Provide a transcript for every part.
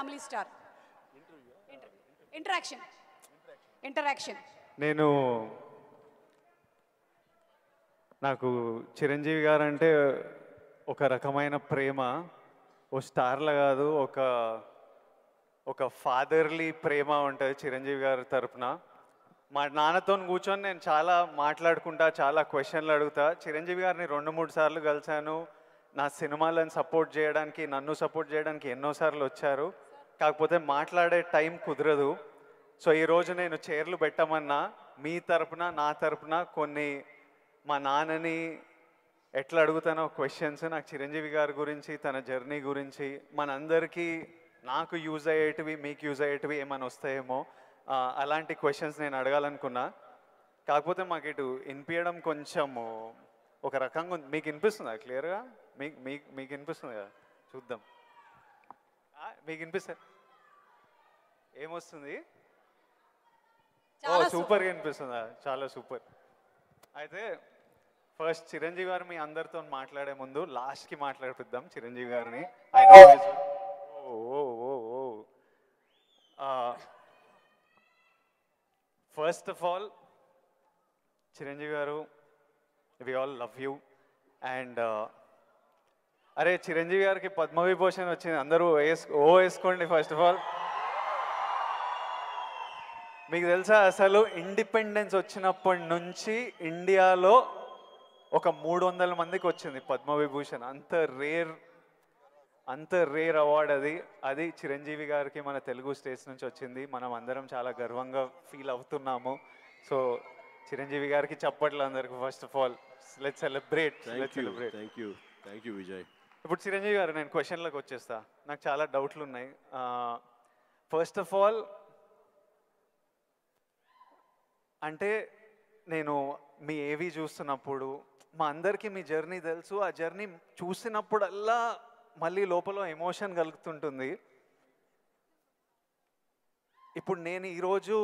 Family star. Interaction. నేను నాకు చిరంజీవి గారు అంటే ఒక రకమైన ప్రేమ. ఓ స్టార్లా కాదు, ఒక ఫాదర్లీ ప్రేమ ఉంటుంది చిరంజీవి గారి తరపున. మా నాన్నతో కూర్చొని నేను చాలా మాట్లాడుకుంటా, చాలా క్వశ్చన్లు అడుగుతా. చిరంజీవి గారిని 2-3 సార్లు కలిశాను. నా సినిమాలను సపోర్ట్ చేయడానికి, నన్ను సపోర్ట్ చేయడానికి ఎన్నోసార్లు వచ్చారు. కాకపోతే మాట్లాడే టైం కుదరదు. సో ఈరోజు నేను చైర్లు పెట్టమన్నా మీ తరపున, నా తరపున కొన్ని మా నాన్నని ఎట్లా అడుగుతానో క్వశ్చన్స్, నాకు చిరంజీవి గారి గురించి, తన జర్నీ గురించి, మనందరికీ నాకు యూజ్ అయ్యేటివి, మీకు యూజ్ అయ్యేటివి ఏమైనా వస్తాయేమో, అలాంటి క్వశ్చన్స్ నేను అడగాలనుకున్నా. కాకపోతే మాకు ఇటు వినిపించడం కొంచెం ఒక రకంగా ఉంది. మీకు వినిపిస్తుందా క్లియర్గా? మీకు వినిపిస్తుంది కదా? చూద్దాం. మీకు వినిపిస్తుంది? ఏమొస్తుంది? ఓ సూపర్గా వినిపిస్తుందా? చాలా సూపర్. అయితే ఫస్ట్ చిరంజీవి గారు మీ అందరితో మాట్లాడే ముందు లాస్ట్కి మాట్లాడిపిద్దాం చిరంజీవి గారిని. First of all Chiranjeevi garu, we all love you. And అరే చిరంజీవి గారికి పద్మవిభూషణ్ వచ్చింది, అందరూ వేసుకోండి. ఫస్ట్ ఆఫ్ ఆల్ మీకు తెలుసా అసలు ఇండిపెండెన్స్ వచ్చినప్పటి నుంచి ఇండియాలో ఒక 300 మందికి వచ్చింది పద్మవిభూషణ్. అంత రేర్ అవార్డ్ అది చిరంజీవి గారికి మన తెలుగు స్టేట్స్ నుంచి వచ్చింది. మనం అందరం చాలా గర్వంగా ఫీల్ అవుతున్నాము. సో చిరంజీవి గారికి చప్పట్లు అందరికి. First of all let's celebrate. Thank you Vijay. ఇప్పుడు చిరంజీవి గారు, నేను క్వశ్చన్లకు వచ్చేస్తా. నాకు చాలా డౌట్లు ఉన్నాయి. ఫస్ట్ ఆఫ్ ఆల్ అంటే నేను మీ ఏవి చూస్తున్నప్పుడు మా అందరికీ మీ జర్నీ తెలుసు. ఆ జర్నీ చూసినప్పుడల్లా మళ్ళీ లోపల ఎమోషన్ కలుగుతుంటుంది. ఇప్పుడు నేను ఈరోజు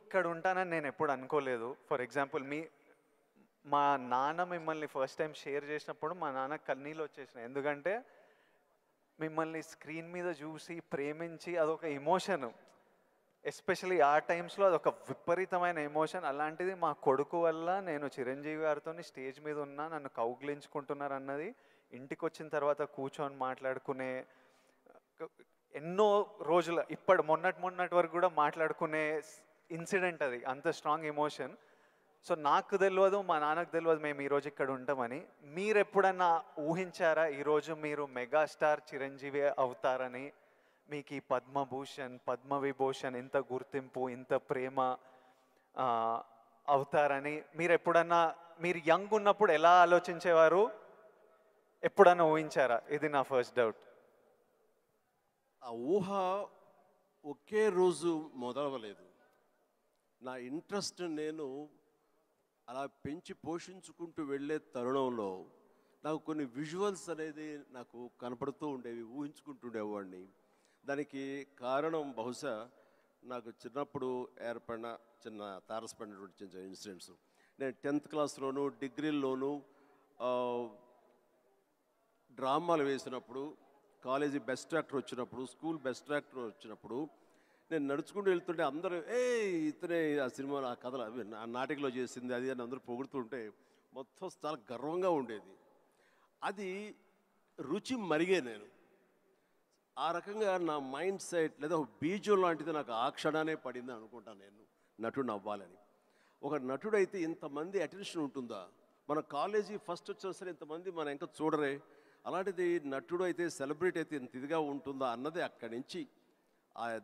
ఇక్కడ ఉంటానని నేను ఎప్పుడు అనుకోలేదు. ఫర్ ఎగ్జాంపుల్ మా నాన్న మిమ్మల్ని ఫస్ట్ టైం షేర్ చేసినప్పుడు మా నాన్న కన్నీళ్ళు వచ్చేసినాయి. ఎందుకంటే మిమ్మల్ని స్క్రీన్ మీద చూసి ప్రేమించి అదొక ఎమోషన్. ఎస్పెషలీ ఆ టైమ్స్లో అదొక విపరీతమైన ఎమోషన్. అలాంటిది మా కొడుకు వల్ల నేను చిరంజీవి గారితో స్టేజ్ మీద ఉన్నా, నన్ను కౌగిలించుకుంటున్నారు అన్నది ఇంటికి వచ్చిన తర్వాత కూర్చొని మాట్లాడుకునే ఎన్నో రోజుల మొన్నటి వరకు కూడా మాట్లాడుకునే ఇన్సిడెంట్ అది. అంత స్ట్రాంగ్ ఎమోషన్. సో నాకు తెలియదు, మా నాన్నకు తెలియదు మేము ఈరోజు ఇక్కడ ఉంటామని. మీరు ఎప్పుడన్నా ఊహించారా ఈరోజు మీరు మెగాస్టార్ చిరంజీవి అవుతారని? మీకు ఈ పద్మభూషణ్, పద్మవిభూషణ్, ఇంత గుర్తింపు, ఇంత ప్రేమ అవుతారని మీరు ఎప్పుడన్నా, మీరు యంగ్ ఉన్నప్పుడు ఎలా ఆలోచించేవారు? ఎప్పుడన్నా ఊహించారా? ఇది నా ఫస్ట్ డౌట్. ఆ ఊహ ఒకే రోజు మొదలవలేదు. నా ఇంట్రెస్ట్ నేను అలా పెంచి పోషించుకుంటూ వెళ్ళే తరుణంలో నాకు కొన్ని విజువల్స్ అనేది నాకు కనపడుతూ ఉండేవి, ఊహించుకుంటుండేవాడిని. దానికి కారణం బహుశా నాకు చిన్నప్పుడు ఏర్పడిన చిన్న తారసపడినటువంటి చిన్న ఇన్సిడెంట్స్. నేను 10th క్లాస్లోను, డిగ్రీల్లోనూ డ్రామాలు వేసినప్పుడు, కాలేజీ బెస్ట్ యాక్టర్ వచ్చినప్పుడు, స్కూల్ బెస్ట్ యాక్టర్ వచ్చినప్పుడు నేను నడుచుకుంటూ వెళ్తుంటే అందరూ ఇతనే ఆ సినిమాలో, ఆ కథలు అవి ఆ నాటికలో చేసింది అది అని అందరూ పొగుడుతుంటే మొత్తం చాలా గర్వంగా ఉండేది. అది రుచి మరిగే నేను ఆ రకంగా నా మైండ్ సెట్ లేదా ఒక బీజం లాంటిది నాకు ఆ క్షణానే పడింది అనుకుంటాను నేను నటుడు అవ్వాలని. ఒక నటుడైతే ఇంతమంది అటెన్షన్ ఉంటుందా? మన కాలేజీ ఫస్ట్ వచ్చినా సరే ఇంతమంది మన ఇంకా చూడరే, అలాంటిది నటుడు అయితే, సెలబ్రిటీ అయితే ఇంత ఇదిగా ఉంటుందా అన్నది అక్కడి నుంచి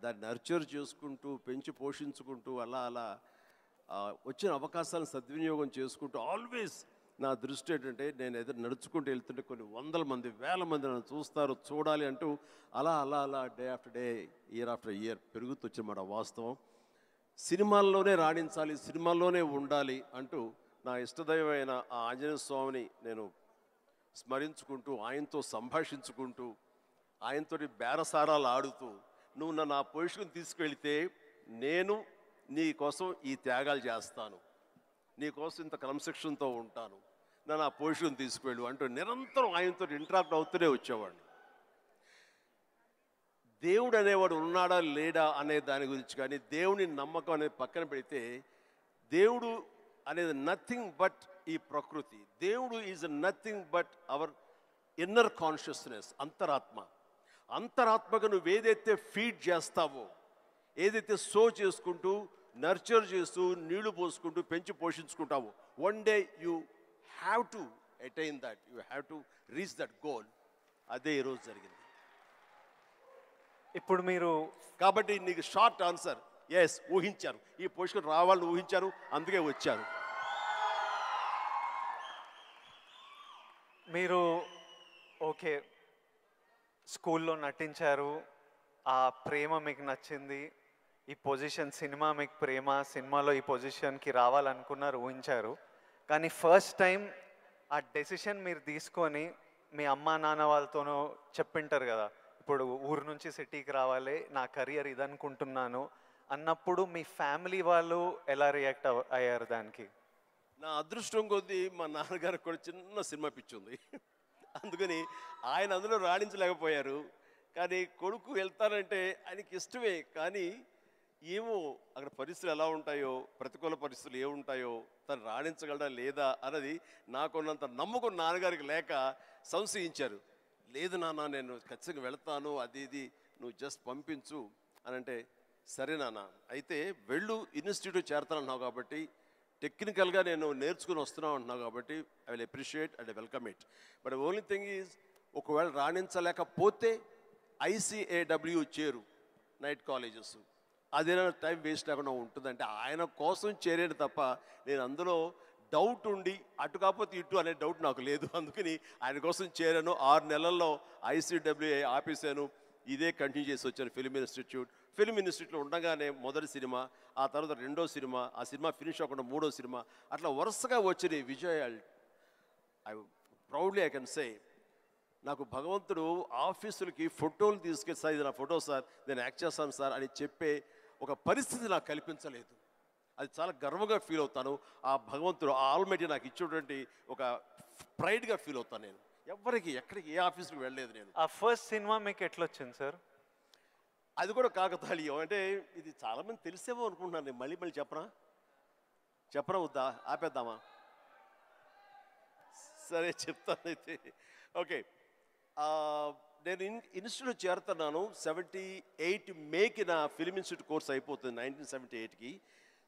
దాన్ని నర్చర్ చేసుకుంటూ పెంచి పోషించుకుంటూ అలా అలా వచ్చిన అవకాశాలను సద్వినియోగం చేసుకుంటూ ఆల్వేస్ నా దృష్టి ఏంటంటే నేను ఏదో నడుచుకుంటూ వెళ్తుంటే కొన్ని 100 మంది 1000 మంది నన్ను చూస్తారు, చూడాలి అంటూ అలా అలా అలా day after day, year after year పెరుగుతూ వచ్చినమాట వాస్తవం. సినిమాల్లోనే రాణించాలి, సినిమాల్లోనే ఉండాలి అంటూ నా ఇష్టదైవమైన ఆ ఆంజనేయ స్వామిని నేను స్మరించుకుంటూ, ఆయనతో సంభాషించుకుంటూ, ఆయనతోటి బేరసారాలు ఆడుతూ, నువ్వు నన్ను ఆ పొజిషన్ తీసుకెళ్తే నేను నీ కోసం ఈ త్యాగాలు చేస్తాను, నీ కోసం ఇంత క్రమశిక్షణతో ఉంటాను, నన్ను ఆ పొజిషన్ తీసుకువెళ్ళు అంటూ నిరంతరం ఆయనతో ఇంటరాక్ట్ అవుతూనే వచ్చేవాడిని. దేవుడు అనేవాడు ఉన్నాడా లేడా అనే దాని గురించి కానీ దేవుని నమ్మకం అనేది పక్కన పెడితే దేవుడు అనేది నథింగ్ బట్ ఈ ప్రకృతి. దేవుడు is nothing but our inner consciousness, అంతరాత్మగా నువ్వు ఏదైతే ఫీడ్ చేస్తావో, ఏదైతే సో చేసుకుంటూ నర్చర్ చేస్తూ నీళ్లు పోసుకుంటూ పెంచి పోషించుకుంటావో, one day you have to attain that, you have to reach that goal. అదే ఈరోజు జరిగింది. ఇప్పుడు మీరు కాబట్టి నీకు షార్ట్ ఆన్సర్ ఎస్, ఊహించాను, ఈ పొజిషన్ రావాలని ఊహించాను, అందుకే వచ్చాను. మీరు ఓకే స్కూల్లో నటించారు, ఆ ప్రేమ మీకు నచ్చింది, ఈ పొజిషన్ సినిమా మీకు ప్రేమ, సినిమాలో ఈ పొజిషన్కి రావాలనుకున్నారు, ఊహించారు. కానీ ఫస్ట్ టైం ఆ డెసిషన్ మీరు తీసుకొని మీ అమ్మా నాన్న వాళ్ళతోనూ చెప్పింటారు కదా, ఇప్పుడు ఊరు నుంచి సిటీకి రావాలి, నా కెరియర్ ఇదనుకుంటున్నాను అన్నప్పుడు మీ ఫ్యామిలీ వాళ్ళు ఎలా రియాక్ట్ అయ్యారు దానికి? నా అదృష్టం కొద్దీ మా నాన్నగారికి కూడా చిన్న సినిమా పిచ్చి ఉంది. అందుకని ఆయన అందులో రాణించలేకపోయారు. కానీ కొడుకు వెళ్తానంటే ఆయనకి ఇష్టమే, కానీ ఏమో అక్కడ పరిస్థితులు ఎలా ఉంటాయో, ప్రతికూల పరిస్థితులు ఏముంటాయో, తను రాణించగలడా లేదా అన్నది నాకున్నంత నమ్మకం నాన్నగారికి లేక సంశయించారు. లేదు నాన్న, నేను ఖచ్చితంగా వెళ్తాను, అది ఇది నువ్వు జస్ట్ పంపించు అని అంటే, సరే నాన్న అయితే వెళ్ళు, ఇన్స్టిట్యూట్ చేరతానన్నావు కాబట్టి, టెక్నికల్గా నేను నేర్చుకుని వస్తున్నావు అంటున్నావు కాబట్టి I will appreciate and welcome it. But only thing is, ఒకవేళ రాణించలేకపోతే ICAW చేరు, నైట్ కాలేజెస్, అదేనా టైం వేస్ట్ లేకుండా ఉంటుందంటే ఆయన కోసం చేరేది తప్ప నేను అందులో డౌట్ ఉండి అటు కాకపోతే ఇటు అనే డౌట్ నాకు లేదు. అందుకని ఆయన కోసం చేరాను. 6 నెలల్లో ICAW ఆపేశాను, ఇదే కంటిన్యూ చేసి వచ్చాను. ఫిల్మ్ ఇన్స్టిట్యూట్లో ఉండగానే మొదటి సినిమా, ఆ తర్వాత రెండో సినిమా, ఆ సినిమా ఫినిష్ అవ్వకుండా మూడో సినిమా, అట్లా వరుసగా వచ్చినాయి విజయాలు. ప్రౌడ్లీ ఐ కెన్ సే, నాకు భగవంతుడు ఆఫీసులకి ఫోటోలు తీసుకెళ్ళి, సార్ ఇది నా ఫోటో సార్, నేను యాక్ట్ చేస్తాను సార్ అని చెప్పే ఒక పరిస్థితి నాకు కల్పించలేదు. అది చాలా గర్వంగా ఫీల్ అవుతాను. ఆ భగవంతుడు, ఆ ఆల్మైటీ నాకు ఇచ్చేటువంటి ఒక ప్రైడ్గా ఫీల్ అవుతాను. నేను ఎక్కడికి ఏ ఆఫీస్కి వెళ్ళలేదు. నేను ఆ ఫస్ట్ సినిమా మీకు ఎట్లా వచ్చింది సార్? అది కూడా కాకతాళీయం. అంటే ఇది చాలామంది తెలిసేమో అనుకుంటున్నాను. నేను మళ్ళీ చెప్పరా వద్దా, ఆపేద్దామా? సరే చెప్తాను అయితే. ఓకే, నేను ఇన్స్టిట్యూట్ చేరుతున్నాను 78 మేకి నా ఫిల్మ్ ఇన్స్టిట్యూట్ కోర్స్ అయిపోతుంది. 1978కి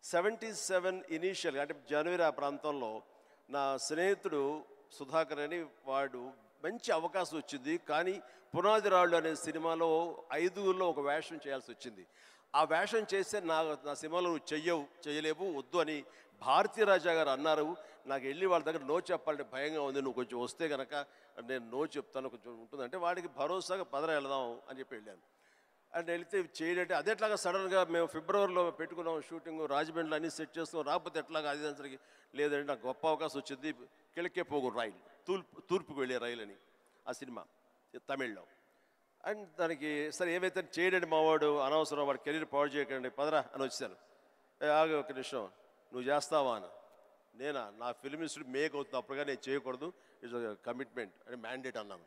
77 ఇనీషియల్గా అంటే జనవరి ఆ ప్రాంతంలో నా స్నేహితుడు సుధాకర్ అని వాడు మంచి అవకాశం వచ్చింది. కానీ పునాది రాళ్ళు అనే సినిమాలో 5గురిలో ఒక వేషం చేయాల్సి వచ్చింది. ఆ వేషం చేస్తే నా సినిమాలో నువ్వు చేయలేవు, వద్దు అని భారతీ రాజా గారు అన్నారు. నాకు వెళ్ళి వాళ్ళ దగ్గర నో చెప్పాలంటే భయంగా ఉంది, నువ్వు కొంచెం వస్తే కనుక నేను నో చెప్తాను, కొంచెం ఉంటుందంటే వాడికి భరోసాగా పదరా వెళదాం అని చెప్పి వెళ్ళాను. అండ్ వెళితే చేయడంటే అదే ఎట్లాగా సడన్గా మేము ఫిబ్రవరిలో పెట్టుకున్నాం షూటింగ్, రాజమండ్రిలో అన్నీ సెట్ చేస్తాం, రాకపోతే ఎట్లాగా అది దానికి లేదంటే నాకు గొప్ప అవకాశం వచ్చింది. కిళకే పోగు రైలు, తూర్పుకు వెళ్ళే రైలు అని ఆ సినిమా తమిళ్లో. అండ్ దానికి సరే ఏమైతే చేయడండి, మావాడు అనవసరం, వాడు కెరీర్ పాడు చేయకండి, పదరా అని వచ్చాను. ఆగే ఒక నిమిషం, నువ్వు చేస్తావా అని. నేనా, నా ఫిల్మ్ ఇన్స్టిట్యూట్ మేక్ అవుతుంది, అప్పుడుగా నేను చేయకూడదు, ఇట్స్ కమిట్మెంట్ అని మ్యాండేట్ అన్నాను.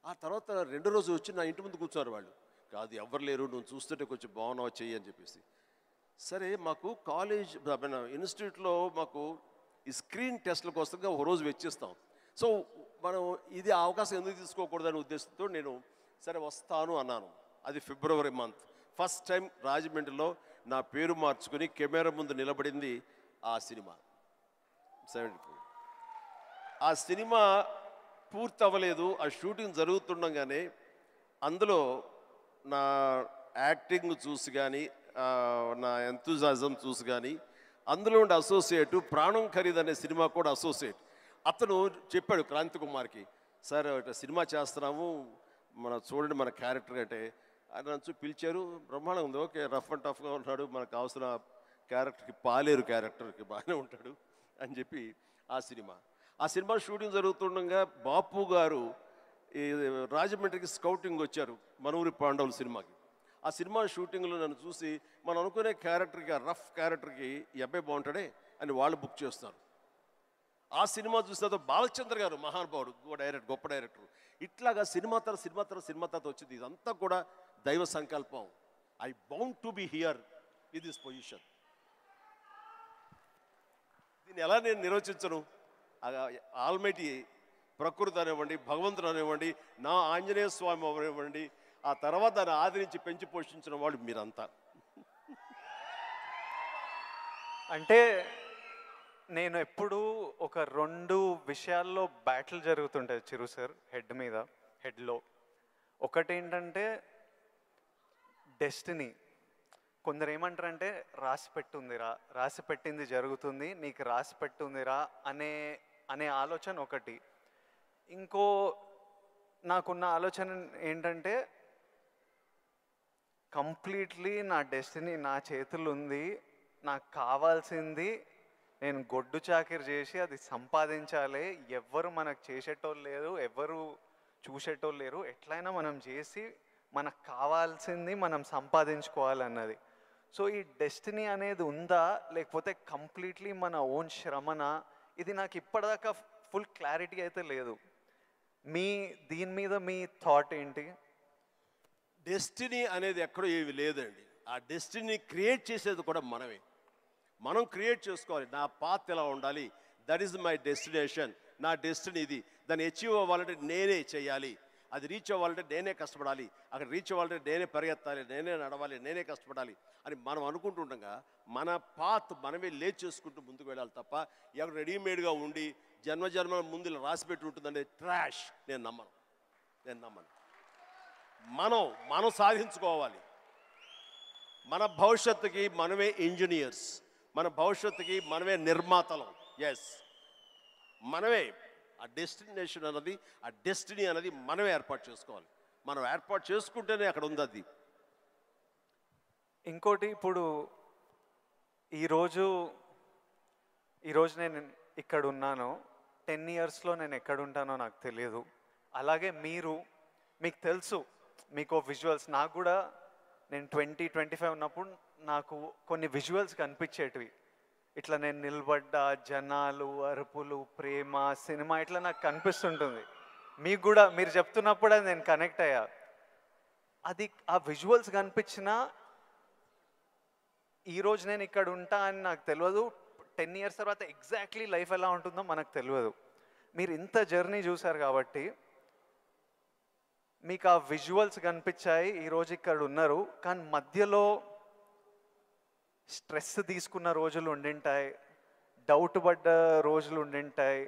ఆ తర్వాత 2వ రోజు వచ్చి నా ఇంటి ముందు కూర్చున్నారు వాళ్ళు. కాదు ఎవరు లేరు, నువ్వు చూస్తుంటే కొంచెం బాగున్నావు చెయ్యి అని చెప్పేసి. సరే మాకు కాలేజ్ ఇన్స్టిట్యూట్లో మాకు ఈ స్క్రీన్ టెస్ట్ల కోసంగా ఒక రోజు వెచ్చిస్తాం. సో మనం ఇది అవకాశం ఎందుకు తీసుకోకూడదనే ఉద్దేశంతో నేను సరే వస్తాను అన్నాను. అది ఫిబ్రవరి మంత్. ఫస్ట్ టైం రాజమండ్రిలో నా పేరు మార్చుకుని కెమెరా ముందు నిలబడింది ఆ సినిమా 74. ఆ సినిమా పూర్తి అవ్వలేదు, ఆ షూటింగ్ జరుగుతుండగానే అందులో నా యాక్టింగ్ చూసి కానీ, నా ఎంతూజాజం చూసి కానీ, అందులో ఉండే అసోసియేటు ప్రాణం ఖరీదు అనే సినిమా కూడా అసోసియేట్ అతను చెప్పాడు క్రాంతి కుమార్కి, సార్ సినిమా చేస్తున్నాము, చూడండి మన క్యారెక్టర్ అంటే. ఆయన నన్ను పిలిచారు, బ్రహ్మాండం ఉంది, ఓకే రఫ్ అండ్ టఫ్గా ఉన్నాడు, మనకు కావాల్సిన క్యారెక్టర్కి పాలేరు క్యారెక్టర్కి బాగానే ఉంటాడు అని చెప్పి ఆ సినిమా షూటింగ్ జరుగుతుండగా బాపు గారు ఈ రాజమండ్రికి స్కౌటింగ్ వచ్చారు మనూరి పాండవుల సినిమాకి. ఆ సినిమా షూటింగ్లో నన్ను చూసి మనం అనుకునే క్యారెక్టర్కి, ఆ రఫ్ క్యారెక్టర్కి ఈ అబ్బాయి బాగుంటాడే అని వాళ్ళు బుక్ చేస్తారు. ఆ సినిమా చూసిన తర్వాత బాలచంద్ర గారు మహానుభావుడు, గొప్ప డైరెక్టర్. ఇట్లాగా సినిమా తర్వాత వచ్చింది. ఇదంతా కూడా దైవ సంకల్పం. I bound to be here with this position. దీన్ని ఎలా నేను నిర్వచించను? ఆల్మైటీ ప్రకృతి అనివ్వండి, భగవంతుడు అనివ్వండి, నా ఆంజనేయ స్వామి అనివ్వండి, ఆ తర్వాత దాన్ని ఆదరించి పెంచి పోషించిన వాళ్ళు మీరంతా. అంటే నేను ఎప్పుడు ఒక 2 విషయాల్లో బ్యాటిల్ జరుగుతుంటాయి చిరు సార్ హెడ్లో. ఒకటి ఏంటంటే డెస్టినీ. కొందరు ఏమంటారంటే రాసి పెట్టింది జరుగుతుంది, నీకు రాసి పెట్టుందిరా అనే ఆలోచన ఒకటి. ఇంకో నాకున్న ఆలోచన ఏంటంటే కంప్లీట్లీ నా డెస్టినీ నా చేతులు ఉంది, నాకు కావాల్సింది నేను గొడ్డు చాకిరి చేసి అది సంపాదించాలి. ఎవ్వరు మనకు చేసేటోళ్ళు లేరు, ఎవ్వరు చూసేటోళ్ళు లేరు. ఎట్లయినా మనం చేసి మనకు కావాల్సింది మనం సంపాదించుకోవాలన్నది. సో ఈ డెస్టినీ అనేది ఉందా, లేకపోతే కంప్లీట్లీ మన ఓన్ శ్రమన? ఇది నాకు ఇప్పటిదాకా ఫుల్ క్లారిటీ అయితే లేదు. దీని మీద మీ థాట్ ఏంటి? డెస్టినీ అనేది ఎక్కడో ఏవి లేదండి. ఆ డెస్టినీ క్రియేట్ చేసేది కూడా మనమే. మనం క్రియేట్ చేసుకోవాలి. నా పాత్ ఎలా ఉండాలి, దట్ ఈస్ మై డెస్టినేషన్, నా డెస్టినీ ఇది. దాన్ని అచీవ్ అవ్వాలంటే నేనే చేయాలి, అది రీచ్ అవ్వాలంటే నేనే కష్టపడాలి, అక్కడ రీచ్ అవ్వాలంటే నేనే పరిగెత్తాలి, నేనే నడవాలి, నేనే కష్టపడాలి అని మనం అనుకుంటుండగా మన పాత్ మనమే లేచి చేసుకుంటూ ముందుకు వెళ్ళాలి తప్ప ఎవరు రెడీమేడ్గా ఉండి జన్మజన్మల ముందు ఇలా రాసిపెట్టి ఉంటుందనే ట్రాష్ నేను నమ్మను. మనం సాధించుకోవాలి. మన భవిష్యత్తుకి మనమే ఇంజనీర్స్, మన భవిష్యత్తుకి మనమే నిర్మాతలం. ఎస్, మనమే ఆ డెస్టినేషన్ అన్నది, ఆ డెస్టినీ అనేది మనమే ఏర్పాటు చేసుకోవాలి. మనం ఏర్పాటు చేసుకుంటేనే అక్కడ ఉంది అది. ఇంకోటి, ఇప్పుడు ఈరోజు నేను ఇక్కడ ఉన్నాను, 10 yearsలో నేను ఎక్కడ ఉంటానో నాకు తెలియదు. అలాగే మీకు తెలుసు, మీకు విజువల్స్. నాకు కూడా నేను 20-25 ఉన్నప్పుడు నాకు కొన్ని విజువల్స్ కనిపించేటివి. ఇట్లా నేను నిలబడ్డా, జనాలు, అరుపులు, ప్రేమ, సినిమా ఇట్లా నాకు కనిపిస్తుంటుంది. మీకు కూడా మీరు చెప్తున్నప్పుడే నేను కనెక్ట్ అయ్యా. అది ఆ విజువల్స్ కనిపించినా ఈరోజు నేను ఇక్కడ ఉంటా అని నాకు తెలియదు. 10 years తర్వాత ఎగ్జాక్ట్లీ లైఫ్ ఎలా ఉంటుందో మనకు తెలియదు. మీరు ఇంత జర్నీ చూసారు కాబట్టి మీకు ఆ విజువల్స్ కనిపించాయి, ఈరోజు ఇక్కడ ఉన్నారు. కానీ మధ్యలో స్ట్రెస్ తీసుకున్న రోజులు ఉండింటాయి, డౌట్ పడ్డ రోజులు ఉండింటాయి.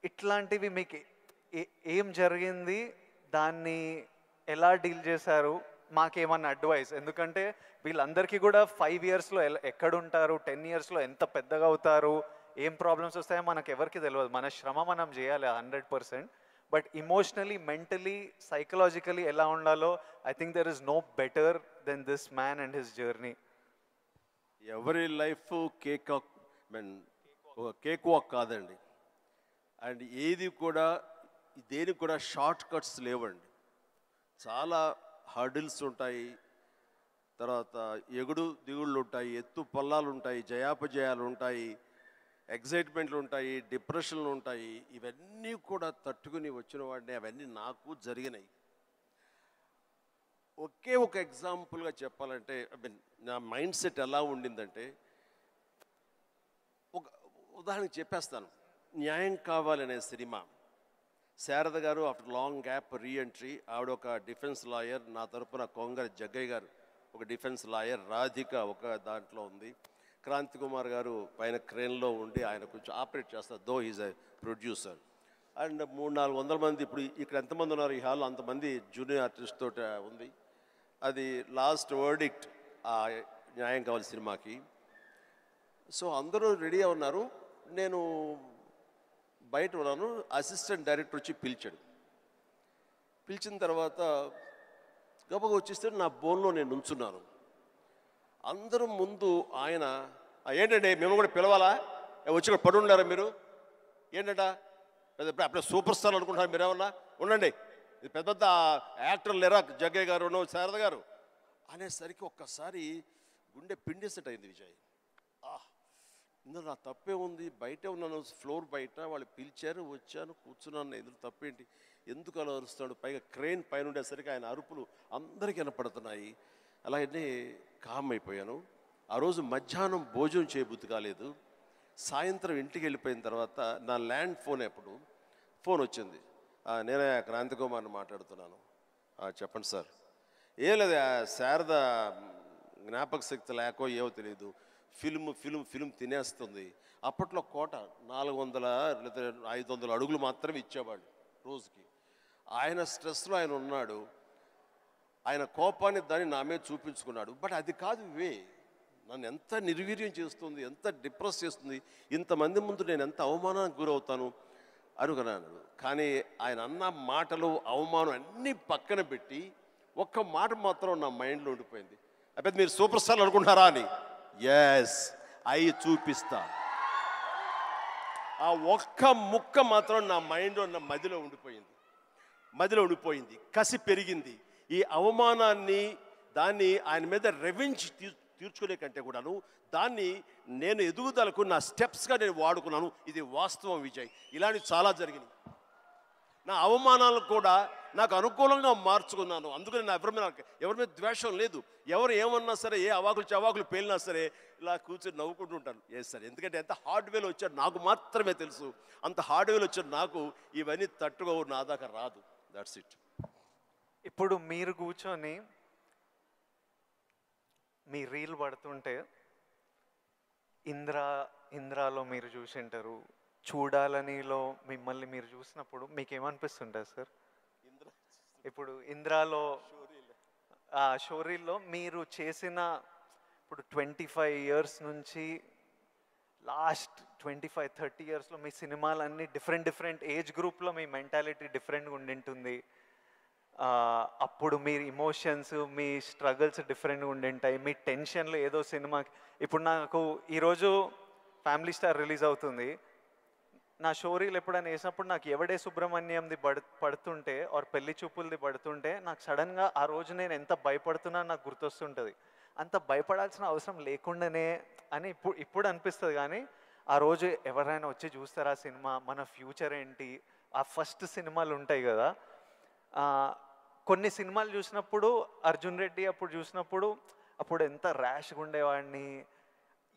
ఇట్లాంటివి మీకు ఏం జరిగింది, దాన్ని ఎలా డీల్ చేశారు, మాకేమన్నా అడ్వైస్? ఎందుకంటే వీళ్ళందరికీ కూడా 5 yearsలో ఎక్కడుంటారు, 10 yearsలో ఎంత పెద్దగా అవుతారు, ఏం ప్రాబ్లమ్స్ వస్తాయో మనకు ఎవరికి తెలియదు. మన శ్రమ మనం చేయాలి 100%. బట్ ఇమోషనలీ, మెంటలీ, సైకలాజికలీ ఎలా ఉండాలో I think there is no better than this man and his journey. ఎవరి లైఫ్ కేక్ వాక్ కాదండి. అండ్ దేనికి కూడా షార్ట్ కట్స్ లేవండి. చాలా హర్డిల్స్ ఉంటాయి, తర్వాత ఎగుడు దిగుళ్ళు ఉంటాయి, ఎత్తు పల్లాలు ఉంటాయి, జయాపజయాలు ఉంటాయి, ఎగ్జైట్మెంట్లు ఉంటాయి, డిప్రెషన్లు ఉంటాయి. ఇవన్నీ కూడా తట్టుకుని వచ్చిన వాడిని, అవన్నీ నాకు జరిగినాయి. ఒకే ఒక ఎగ్జాంపుల్గా చెప్పాలంటే, నా మైండ్ సెట్ ఎలా ఉండిందంటే, ఒక ఉదాహరణకి చెప్పేస్తాను. న్యాయం కావాలనే సినిమా, శారద గారు ఆఫ్టర్ లాంగ్ గ్యాప్ రీఎంట్రీ, ఆవిడ ఒక డిఫెన్స్ లాయర్, నా తరపున కొంగర జగ్గయ్య గారు ఒక డిఫెన్స్ లాయర్, రాధిక ఒక దాంట్లో ఉంది, క్రాంతి కుమార్ గారు పైన క్రేన్లో ఉండి ఆయన కొంచెం ఆపరేట్ చేస్తారు, though is a producer. And 300-400 మంది, ఇప్పుడు ఇక్కడ ఎంతమంది ఉన్నారు ఈ హాల్లో అంతమంది జూనియర్ ఆర్టిస్ట్ తోటి ఉంది. అది లాస్ట్ వర్డిక్ట్ ఆ న్యాయం కావాలి సినిమాకి. సో అందరూ రెడీ ఉన్నారు, నేను బయట ఉన్నాను. అసిస్టెంట్ డైరెక్టర్ వచ్చి పిలిచిన తర్వాత గబగ వచ్చేస్తే నా బోన్లో నేను నుంచున్నాను. అందరూ ముందు ఆయన, ఏంటంటే మేము కూడా పిలవాలా, వచ్చి పడి ఉండారా మీరు, ఏంటంట అప్పుడే సూపర్ స్టార్ అనుకుంటున్నారు మీరేమన్నా, ఉండండి, ఇది పెద్ద పెద్ద యాక్టర్లు లేరా, జగ్గయ్య గారు, శారద గారు అనేసరికి ఒక్కసారి గుండె పిండేసెట్ అయింది విజయ్. ఇందులో నా తప్పే ఉంది, బయటే ఉన్నాను, ఫ్లోర్ బయట వాళ్ళు పిలిచారు, వచ్చాను, కూర్చున్నాను, ఎదురు తప్పేంటి, ఎందుకు అలా అరుస్తున్నాడు, పైగా క్రెయిన్ పైన ఉండేసరికి ఆయన అరుపులు అందరికీ వినపడుతున్నాయి. అలాగే కామ్ అయిపోయాను. ఆ రోజు మధ్యాహ్నం భోజనం చేయబుద్ధి కాలేదు. సాయంత్రం ఇంటికి వెళ్ళిపోయిన తర్వాత నా ల్యాండ్ ఫోన్ వచ్చింది. నేనే క్రాంతి కుమార్ని మాట్లాడుతున్నాను. చెప్పండి సార్. ఏం లేదు, శారద జ్ఞాపక శక్తి లేకో ఏమో తెలియదు, ఫిల్మ్ తినేస్తుంది. అప్పట్లో కోట 400 లేదా 500 అడుగులు మాత్రమే ఇచ్చేవాళ్ళు రోజుకి. ఆయన స్ట్రెస్లో ఆయన ఉన్నాడు, ఆయన కోపాన్ని దాన్ని నా మీద చూపించుకున్నాడు. బట్ అది కాదు నన్ను ఎంత నిర్వీర్యం చేస్తుంది, ఎంత డిప్రెస్ చేస్తుంది, ఇంతమంది ముందు నేను ఎంత అవమానానికి గురవుతాను అనుకున్నాను. కానీ ఆయన అన్న మాటలు, అవమానం అన్నీ పక్కన పెట్టి ఒక్క మాట మాత్రం నా మైండ్లో ఉండిపోయింది. అప్పుడు మీరు సూపర్ స్టార్ అనుకుంటున్నారా అని. ఎస్, అవి చూపిస్తా. ఆ ఒక్క ముక్క మాత్రం నా మైండ్లో, నా మదిలో ఉండిపోయింది. కసి పెరిగింది. ఈ అవమానాన్ని, దాన్ని ఆయన మీద రెవెంజ్ తీర్చుకునే కంటే కూడాను దాన్ని నేను ఎదుగుదలకు నా స్టెప్స్గా నేను వాడుకున్నాను. ఇది వాస్తవం విజయ్. ఇలాంటివి చాలా జరిగినాయి. నా అవమానాలను కూడా నాకు అనుకూలంగా మార్చుకున్నాను. అందుకని నా ఎవరి మీద ద్వేషం లేదు. ఎవరు ఏమన్నా సరే, ఏ చవాకులు పేలినా సరే ఇలా కూర్చొని నవ్వుకుంటూ ఉంటాను. సార్, ఎందుకంటే ఎంత హార్డ్వేర్ వచ్చాడు నాకు మాత్రమే తెలుసు. అంత హార్డ్వేర్ వచ్చాడు నాకు ఇవన్నీ తట్టుకోవు, నా దాకా రాదు. That's it. ఇప్పుడు మీరు కూర్చొని మీ రీల్ పడుతుంటే ఇంద్రాలో మీరు చూసింటారు, చూడాలనిలో మిమ్మల్ని మీరు చూసినప్పుడు మీకు ఏమనిపిస్తుంటుంది సార్? ఇప్పుడు ఇంద్రాలో షోరీల్లో మీరు చేసిన, ఇప్పుడు 25 years నుంచి లాస్ట్ 25-30 yearsలో మీ సినిమాలన్నీ డిఫరెంట్ ఏజ్ గ్రూప్లో మీ మెంటాలిటీ డిఫరెంట్గా ఉండింటుంది. అప్పుడు మీ ఇమోషన్స్, మీ స్ట్రగుల్స్ డిఫరెంట్గా ఉండింటాయి. మీ టెన్షన్లు ఏదో సినిమాకి. ఇప్పుడు నాకు ఈరోజు ఫ్యామిలీ స్టార్ రిలీజ్ అవుతుంది. నా షోరీలు ఎప్పుడైనా వేసినప్పుడు నాకు ఎవడే సుబ్రహ్మణ్యంది పడుతుంటే ఆర్ పెళ్లి చూపులది పడుతుంటే నాకు సడన్గా ఆ రోజు నేను ఎంత భయపడుతున్నా నాకు గుర్తొస్తుంటుంది. అంత భయపడాల్సిన అవసరం లేకుండానే అని ఇప్పుడు అనిపిస్తుంది. కానీ ఆ రోజు ఎవరైనా వచ్చి చూస్తారా సినిమా, మన ఫ్యూచర్ ఏంటి, ఆ ఫస్ట్ సినిమాలు ఉంటాయి కదా. కొన్ని సినిమాలు చూసినప్పుడు అర్జున్ రెడ్డి అప్పుడు చూసినప్పుడు అప్పుడు ఎంత ర్యాష్గా ఉండేవాడిని,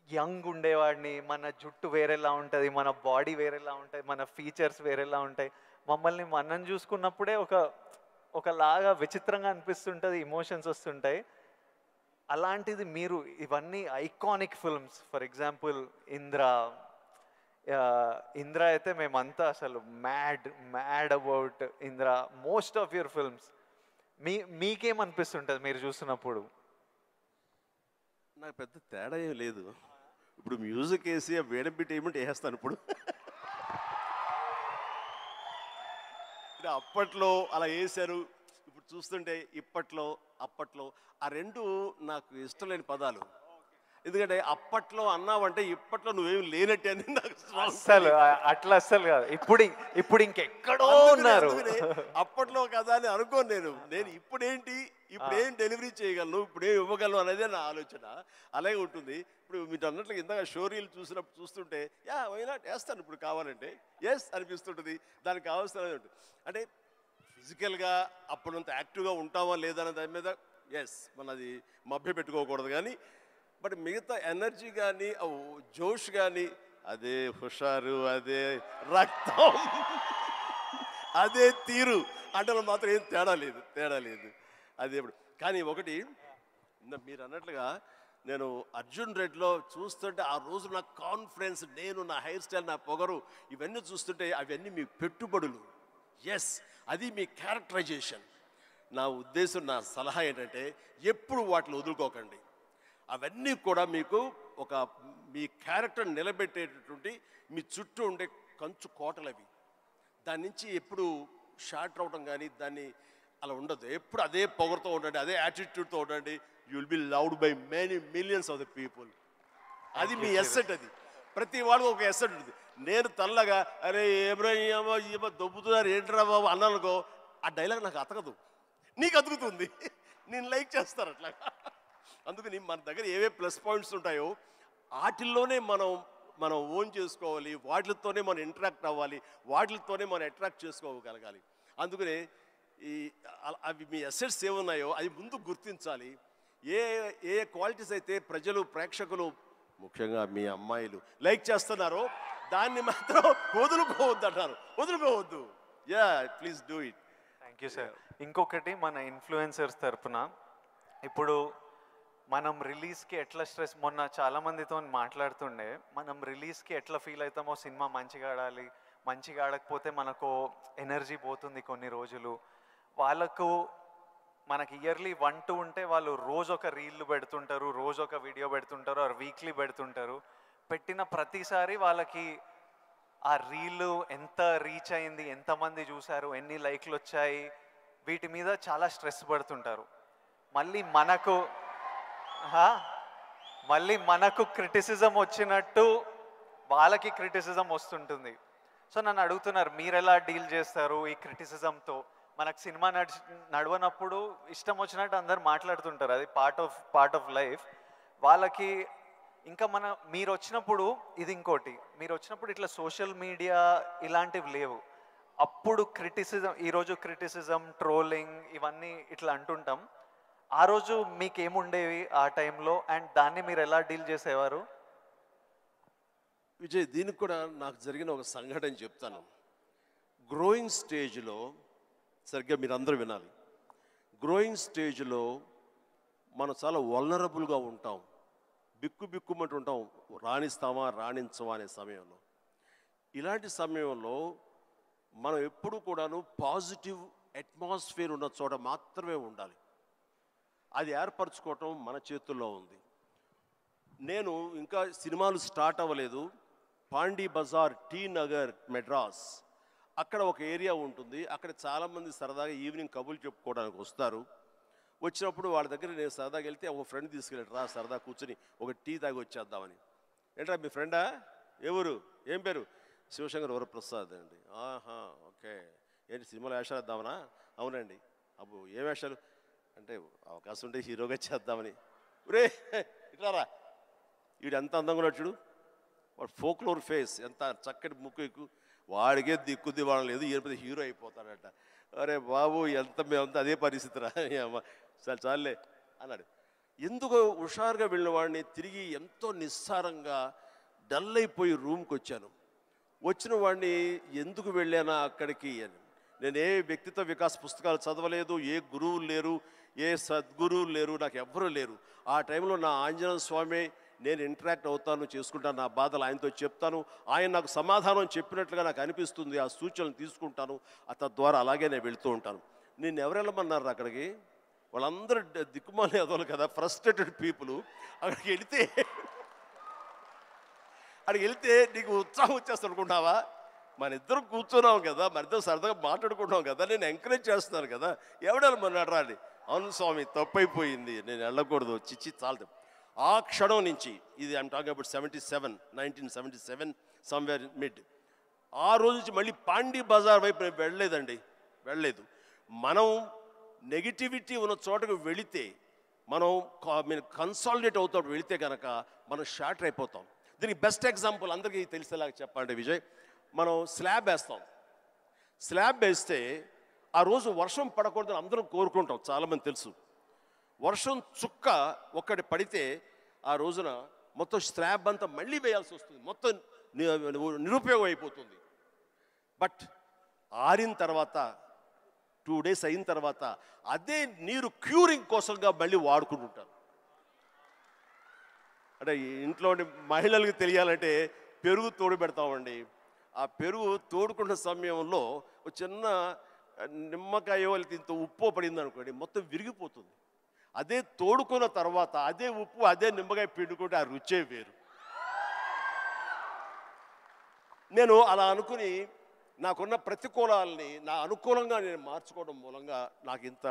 యంగ్ ఉండేవాడిని, మన జుట్టు వేరేలా ఉంటుంది, మన బాడీ వేరేలా ఉంటుంది, మన ఫీచర్స్ వేరేలా ఉంటాయి. మమ్మల్ని మనం చూసుకున్నప్పుడే ఒకలాగా విచిత్రంగా అనిపిస్తుంటుంది, ఇమోషన్స్ వస్తుంటాయి. అలాంటిది మీరు ఇవన్నీ iconic films, for example Indra అయితే మేమంతా అసలు mad about Indra. Most of your films మీకేమనిపిస్తుంటుంది మీరు చూస్తున్నప్పుడు? నాకు పెద్ద తేడా ఏం లేదు. ఇప్పుడు మ్యూజిక్ వేసి వేడం బిట్ ఏమంటే వేస్తాను. ఇప్పుడు అప్పట్లో అలా వేశారు, ఇప్పుడు చూస్తుంటే ఇప్పట్లో అప్పట్లో ఆ రెండు నాకు ఇష్టం లేని పదాలు. ఎందుకంటే అప్పట్లో అన్నావంటే ఇప్పట్లో నువ్వేమి లేనట్టే అని నాకు అస్సలు అస్సలు కాదు. ఇప్పుడు ఇంకెక్కడో ఉన్నారు. అప్పట్లో కదా అని అనుకోను నేను ఇప్పుడేంటి, ఇప్పుడేం డెలివరీ చేయగలను, ఇప్పుడేం ఇవ్వగలను అనేది నా ఆలోచన. అలాగే ఉంటుంది. ఇప్పుడు మీరు అన్నట్లు ఇందాక షోరీలు చూస్తుంటే వైనాట్ వేస్తాను ఇప్పుడు కావాలంటే అనిపిస్తుంటుంది. దానికి కావాల్సిన ఉంటుంది. అంటే ఫిజికల్గా అప్పుడంత యాక్టివ్గా ఉంటామా లేదా అనే దాని మీద మనది మభ్య పెట్టుకోకూడదు. కానీ బట్ మిగతా ఎనర్జీ కానీ జోష్ కానీ అదే హుషారు, అదే రక్తం, అదే తీరు అంటే మాత్రం ఏం తేడా లేదు. అది ఎప్పుడు. కానీ ఒకటి మీరు అన్నట్లుగా నేను అర్జున్ రెడ్డిలో చూస్తుంటే ఆ రోజు నా కాన్ఫిడెన్స్, నేను నా హెయిర్ స్టైల్, నా పొగరు, ఇవన్నీ చూస్తుంటే అవన్నీ మీ పెట్టుబడులు. అది మీ క్యారెక్టరైజేషన్. నా ఉద్దేశం, నా సలహా ఏంటంటే ఎప్పుడు వాటిని వదులుకోకండి. అవన్నీ కూడా మీకు మీ క్యారెక్టర్ నిలబెట్టేటటువంటి మీ చుట్టూ ఉండే కంచు కోటలు అవి. దాని నుంచి ఎప్పుడు షార్ట్ అవడం కానీ దాన్ని అలా ఉండదు. ఎప్పుడు అదే పొగరుతో ఉండండి, అదే యాటిట్యూడ్తో ఉండండి. You will be loved by many millions of the people. అది మీ ఎస్సెట్. అది ప్రతి వాళ్ళకు ఒక ఎస్సెట్ ఉంటుంది. నేను తల్లగా అరే ఏమో దొబ్బుతున్నారు ఏంట్రా బాబు అన్నానుకో, ఆ డైలాగ్ నాకు అతకదు, నీకు అతుకుతుంది, నేను లైక్ చేస్తాను అట్లా. అందుకని మన దగ్గర ఏవే ప్లస్ పాయింట్స్ ఉంటాయో వాటిల్లోనే మనం మనం ఓన్ చేసుకోవాలి, వాటితోనే మనం ఇంటరాక్ట్ అవ్వాలి, వాటితోనే మనం అట్రాక్ట్ చేసుకోగలగాలి. అందుకనే అవి మీ అసెట్స్ ఏమున్నాయో అది ముందు గుర్తించాలి. ఏ ఏ క్వాలిటీస్ అయితే ప్రజలు, ప్రేక్షకులు, ముఖ్యంగా మీ అమ్మాయిలు లైక్ చేస్తున్నారో దాన్ని మాత్రం వదులుకోవద్దు అంటారు. వదులుకోవద్దు. Yeah, please do it. Thank you sir. ఇంకొకటి, మన ఇన్ఫ్లుయెన్సర్స్ తరపున ఇప్పుడు మనం రిలీజ్కి ఎట్లా స్ట్రెస్, మొన్న చాలామందితో మాట్లాడుతుండే, మనం రిలీజ్కి ఎట్లా ఫీల్ అవుతామో, సినిమా మంచిగా ఆడాలి, మంచిగా ఆడకపోతే మనకు ఎనర్జీ పోతుంది కొన్ని రోజులు. వాళ్ళకు మనకి ఇయర్లీ 1-2 ఉంటే వాళ్ళు రోజు ఒక రీల్ పెడుతుంటారు, రోజు ఒక వీడియో పెడుతుంటారు, ఆర్ వీక్లీ పెడుతుంటారు. పెట్టిన ప్రతిసారి వాళ్ళకి ఆ రీల్ ఎంత రీచ్ అయింది, ఎంతమంది చూశారు, ఎన్ని లైక్లు వచ్చాయి, వీటి మీద చాలా స్ట్రెస్ పడుతుంటారు. మళ్ళీ మనకు క్రిటిసిజం వచ్చినట్టు వాళ్ళకి క్రిటిసిజం వస్తుంటుంది. సో నన్ను అడుగుతున్నారు, మీరు ఎలా డీల్ చేస్తారు ఈ క్రిటిసిజంతో? మనకు సినిమా నడవనప్పుడు ఇష్టం వచ్చినట్టు అందరు మాట్లాడుతుంటారు, అది పార్ట్ ఆఫ్ లైఫ్. వాళ్ళకి ఇంకా మీరు వచ్చినప్పుడు, ఇది ఇంకోటి, మీరు వచ్చినప్పుడు ఇట్లా సోషల్ మీడియా ఇలాంటివి లేవు. అప్పుడు క్రిటిసిజం, ఈరోజు క్రిటిసిజం, ట్రోలింగ్ ఇవన్నీ ఇట్లా అంటుంటాం. ఆ రోజు మీకేముండేవి ఆ టైంలో, అండ్ దాన్ని మీరు ఎలా డీల్ చేసేవారు? విజయ్, దీనికి కూడా నాకు జరిగిన ఒక సంఘటన చెప్తాను. గ్రోయింగ్ స్టేజ్లో, సరిగ్గా మీరు అందరూ వినాలి, గ్రోయింగ్ స్టేజ్లో మనం చాలా వల్నరబుల్గా ఉంటాం, బిక్కుమంటూ ఉంటాం, రాణిస్తామా రాణించమా అనే సమయంలో. ఇలాంటి సమయంలో మనం ఎప్పుడు కూడాను పాజిటివ్ అట్మాస్ఫియర్ ఉన్న చోట మాత్రమే ఉండాలి. అది ఏర్పరచుకోవటం మన చేతుల్లో ఉంది. నేను ఇంకా సినిమాలు స్టార్ట్ అవ్వలేదు. పాండీ బజార్, టీ నగర్, మెడ్రాస్, అక్కడ ఒక ఏరియా ఉంటుంది. అక్కడ చాలామంది సరదాగా ఈవినింగ్ కబుర్లు చెప్పుకోవడానికి వస్తారు. వచ్చినప్పుడు వాళ్ళ దగ్గర నేను సరదాగా వెళ్తే ఒక ఫ్రెండ్ తీసుకెళ్ళాడు, రా సరదా కూర్చొని ఒక టీ తాగి వచ్చేద్దామని. ఏంట్రా మీ ఫ్రెండా? ఎవరు? ఏం పేరు? శివశంకర్ వరప్రసాద్ అండి. ఆహా, ఓకే. ఏంటి సినిమాలో వేషాలు వేద్దామనా? అవునండి. అబ్బో, ఏ వేషాలు అంటే? అవకాశం ఉంటే హీరోగా చేద్దామని. రే ఇట్లారా, వీడు ఎంత అందంగా ఉన్నాడు చూడు, వాడు ఫోక్లోర్ ఫేస్, ఎంత చక్కటి ముక్కు ఎక్కువ, వాడికే దిక్కుద్ది వాడు లేదు, ఈయన హీరో అయిపోతాడట. అరే బాబు, మేమంతా అదే పరిస్థితి రా, చాలే అన్నాడు. ఎందుకు హుషారుగా వెళ్ళిన వాడిని తిరిగి ఎంతో నిస్సారంగా డల్ అయిపోయి రూమ్కి వచ్చాను. వచ్చిన వాడిని ఎందుకు వెళ్ళానా అక్కడికి అని, నేను ఏ వ్యక్తిత్వ వికాస్ పుస్తకాలు చదవలేదు, ఏ గురువులు లేరు, ఏ సద్గురువులు లేరు, నాకు ఎవ్వరూ లేరు. ఆ టైంలో నా ఆంజనేయ స్వామి నేను ఇంటరాక్ట్ అవుతాను, చేసుకుంటాను, నా బాధలు ఆయనతో చెప్తాను, ఆయన నాకు సమాధానం చెప్పినట్లుగా నాకు అనిపిస్తుంది, ఆ సూచనలు తీసుకుంటాను, తద్వారా అలాగే నేను వెళుతూ ఉంటాను. నేను ఎవరు వెళ్ళమన్నారు అక్కడికి? వాళ్ళందరూ దిక్కుమాలి ఎదవలు కదా, ఫ్రస్ట్రేటెడ్ పీపుల్. అక్కడికి వెళ్తే నీకు ఉత్సాహం వచ్చేస్తాను అనుకుంటావా? మన ఇద్దరం కూర్చున్నాం కదా, మన ఇద్దరు సరదాగా మాట్లాడుకుంటున్నాం కదా, నేను ఎంకరేజ్ చేస్తున్నాను కదా, ఎవడెళ్ళమన్నాడు రా అని. అవును స్వామి, తప్పైపోయింది, నేను వెళ్ళకూడదు, చిచ్చి చాలు. ఆ క్షణం నుంచి, ఇది I'm talking about 1977 somewhere mid, ఆ రోజు నుంచి మళ్ళీ పాండీ బజార్ వైపు నేను వెళ్ళలేదు. మనం నెగిటివిటీ ఉన్న చోటకు వెళితే, మనం కన్సాలిడేట్ అవుతాం వెళితే కనుక మనం షార్టర్ అయిపోతాం. దీనికి బెస్ట్ ఎగ్జాంపుల్ అందరికీ తెలిసేలాగా చెప్పాలంటే విజయ్, మనం స్లాబ్ వేస్తే ఆ రోజు వర్షం పడకూడదని అందరం కోరుకుంటాం, చాలామంది తెలుసు. వర్షం చుక్క ఒక్కటి పడితే ఆ రోజున మొత్తం స్లాబ్ అంతా మళ్ళీ వేయాల్సి వస్తుంది, మొత్తం నిరుపయోగం అయిపోతుంది. బట్ ఆరిన తర్వాత 2 days అయిన తర్వాత అదే నీరు క్యూరింగ్ కోసంగా మళ్ళీ వాడుకుంటుంటారు. అంటే ఇంట్లో మహిళలకు తెలియాలంటే పెరుగు తోడు పెడతామండి. ఆ పెరుగు తోడుకున్న సమయంలో ఒక చిన్న నిమ్మకాయ ఇంత ఉప్పు పడింది అనుకోండి, మొత్తం విరిగిపోతుంది. అదే తోడుకున్న తర్వాత అదే ఉప్పు, అదే నిమ్మకాయ పిండుకుంటే ఆ రుచే వేరు. నేను అలా అనుకుని నాకున్న ప్రతికూలాలని నా అనుకూలంగా నేను మార్చుకోవడం మూలంగా నాకు ఇంత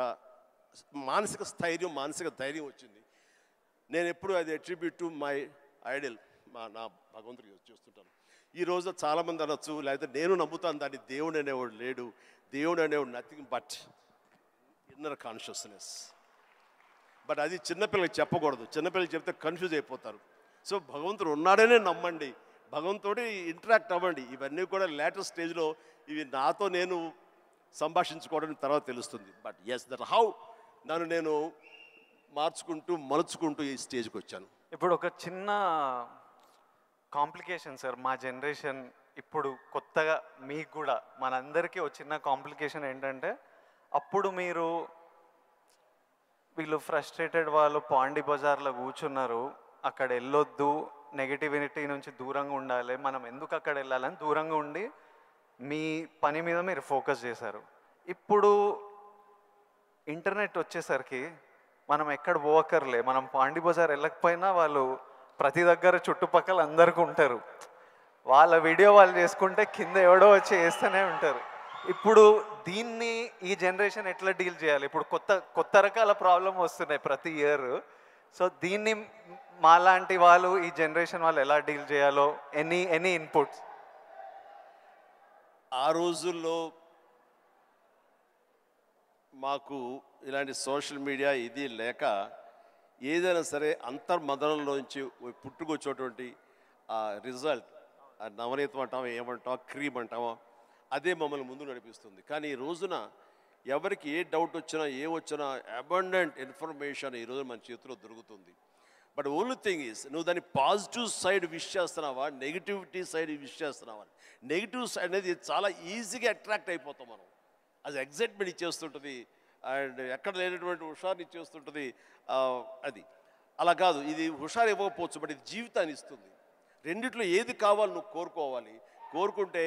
మానసిక స్థైర్యం, మానసిక ధైర్యం వచ్చింది. నేను ఎప్పుడు అది అట్రిబ్యూట్ టు మై ఐడల్, నా భగవంతుడికి చూస్తుంటాను. ఈరోజు చాలామంది అనొచ్చు, లేకపోతే నేను నమ్ముతాను దాన్ని, దేవుడు అనేవాడు లేడు, దేవుడు అనేవాడు nothing but inner consciousness. But అది చిన్నపిల్లలకి చెప్పకూడదు, చిన్నపిల్లలకి చెప్తే కన్ఫ్యూజ్ అయిపోతారు. సో భగవంతుడు ఉన్నాడనే నమ్మండి, భగవంతుడి ఇంటరాక్ట్ అవ్వండి. ఇవన్నీ కూడా లేటెస్ట్ స్టేజ్లో ఇవి నాతో నేను సంభాషించుకోవడం తర్వాత తెలుస్తుంది. బట్ ఎస్ దట్ హౌ నన్ను నేను మార్చుకుంటూ మలుచుకుంటూ ఈ స్టేజ్కి వచ్చాను. ఇప్పుడు ఒక చిన్న కాంప్లికేషన్ సార్, మా జనరేషన్ ఇప్పుడు కొత్తగా మీకు కూడా మనందరికీ ఒక చిన్న కాంప్లికేషన్ ఏంటంటే, అప్పుడు మీరు వీళ్ళు ఫ్రస్ట్రేటెడ్ వాళ్ళు పాండి బజార్లో కూర్చున్నారు, అక్కడ వెళ్ళొద్దు, నెగటివిటీ నుంచి దూరంగా ఉండాలి, మనం ఎందుకు అక్కడ వెళ్ళాలని దూరంగా ఉండి మీ పని మీద మీరు ఫోకస్ చేశారు. ఇప్పుడు ఇంటర్నెట్ వచ్చేసరికి మనం ఎక్కడ పోవక్కర్లే, మనం పాండి బజార్ వెళ్ళకపోయినా వాళ్ళు ప్రతి దగ్గర చుట్టుపక్కల అందరికీ ఉంటారు, వాళ్ళ వీడియో వాళ్ళు చేసుకుంటే కింద ఎవడో వచ్చి వేస్తూనే ఉంటారు. ఇప్పుడు దీన్ని ఈ జనరేషన్ ఎట్లా డీల్ చేయాలి? ఇప్పుడు కొత్త కొత్త రకాల ప్రాబ్లం వస్తున్నాయి ప్రతి ఇయర్. సో దీన్ని మాలాంటి వాళ్ళు ఈ జనరేషన్ వాళ్ళు ఎలా డీల్ చేయాలో ఎనీ ఇన్పుట్స్? ఆ రోజుల్లో మాకు ఇలాంటి సోషల్ మీడియా ఇది లేక ఏదైనా సరే అంతర్మదనంలోంచి పుట్టుకొచ్చేటువంటి ఆ రిజల్ట్, ఆ నవనీతం అంటామో ఏమంటామో క్రీమ్ అంటామో అదే మమ్మల్ని ముందు నడిపిస్తుంది. కానీ ఈ రోజున ఎవరికి ఏ డౌట్ వచ్చినా వచ్చినా అబండెంట్ ఇన్ఫర్మేషన్ ఈరోజు మన చేతిలో దొరుకుతుంది. బట్ ఓన్లీ థింగ్ ఈజ్ నువ్వు దాన్ని పాజిటివ్ సైడ్ విష్ చేస్తున్నావా, నెగిటివిటీ సైడ్ విష్ చేస్తున్నావా? నెగిటివ్ సైడ్ అనేది చాలా ఈజీగా అట్రాక్ట్ అయిపోతాం మనం. అది ఎగ్జైట్మెంట్ ఇచ్చేస్తుంటుంది అండ్ ఎక్కడ లేనటువంటి హుషారుని ఇచ్చేస్తుంటుంది. అది అలా కాదు, ఇది హుషారు ఇవ్వకపోవచ్చు, బట్ ఇది జీవితాన్ని ఇస్తుంది. రెండిట్లో ఏది కావాలి నువ్వు కోరుకోవాలి, కోరుకుంటే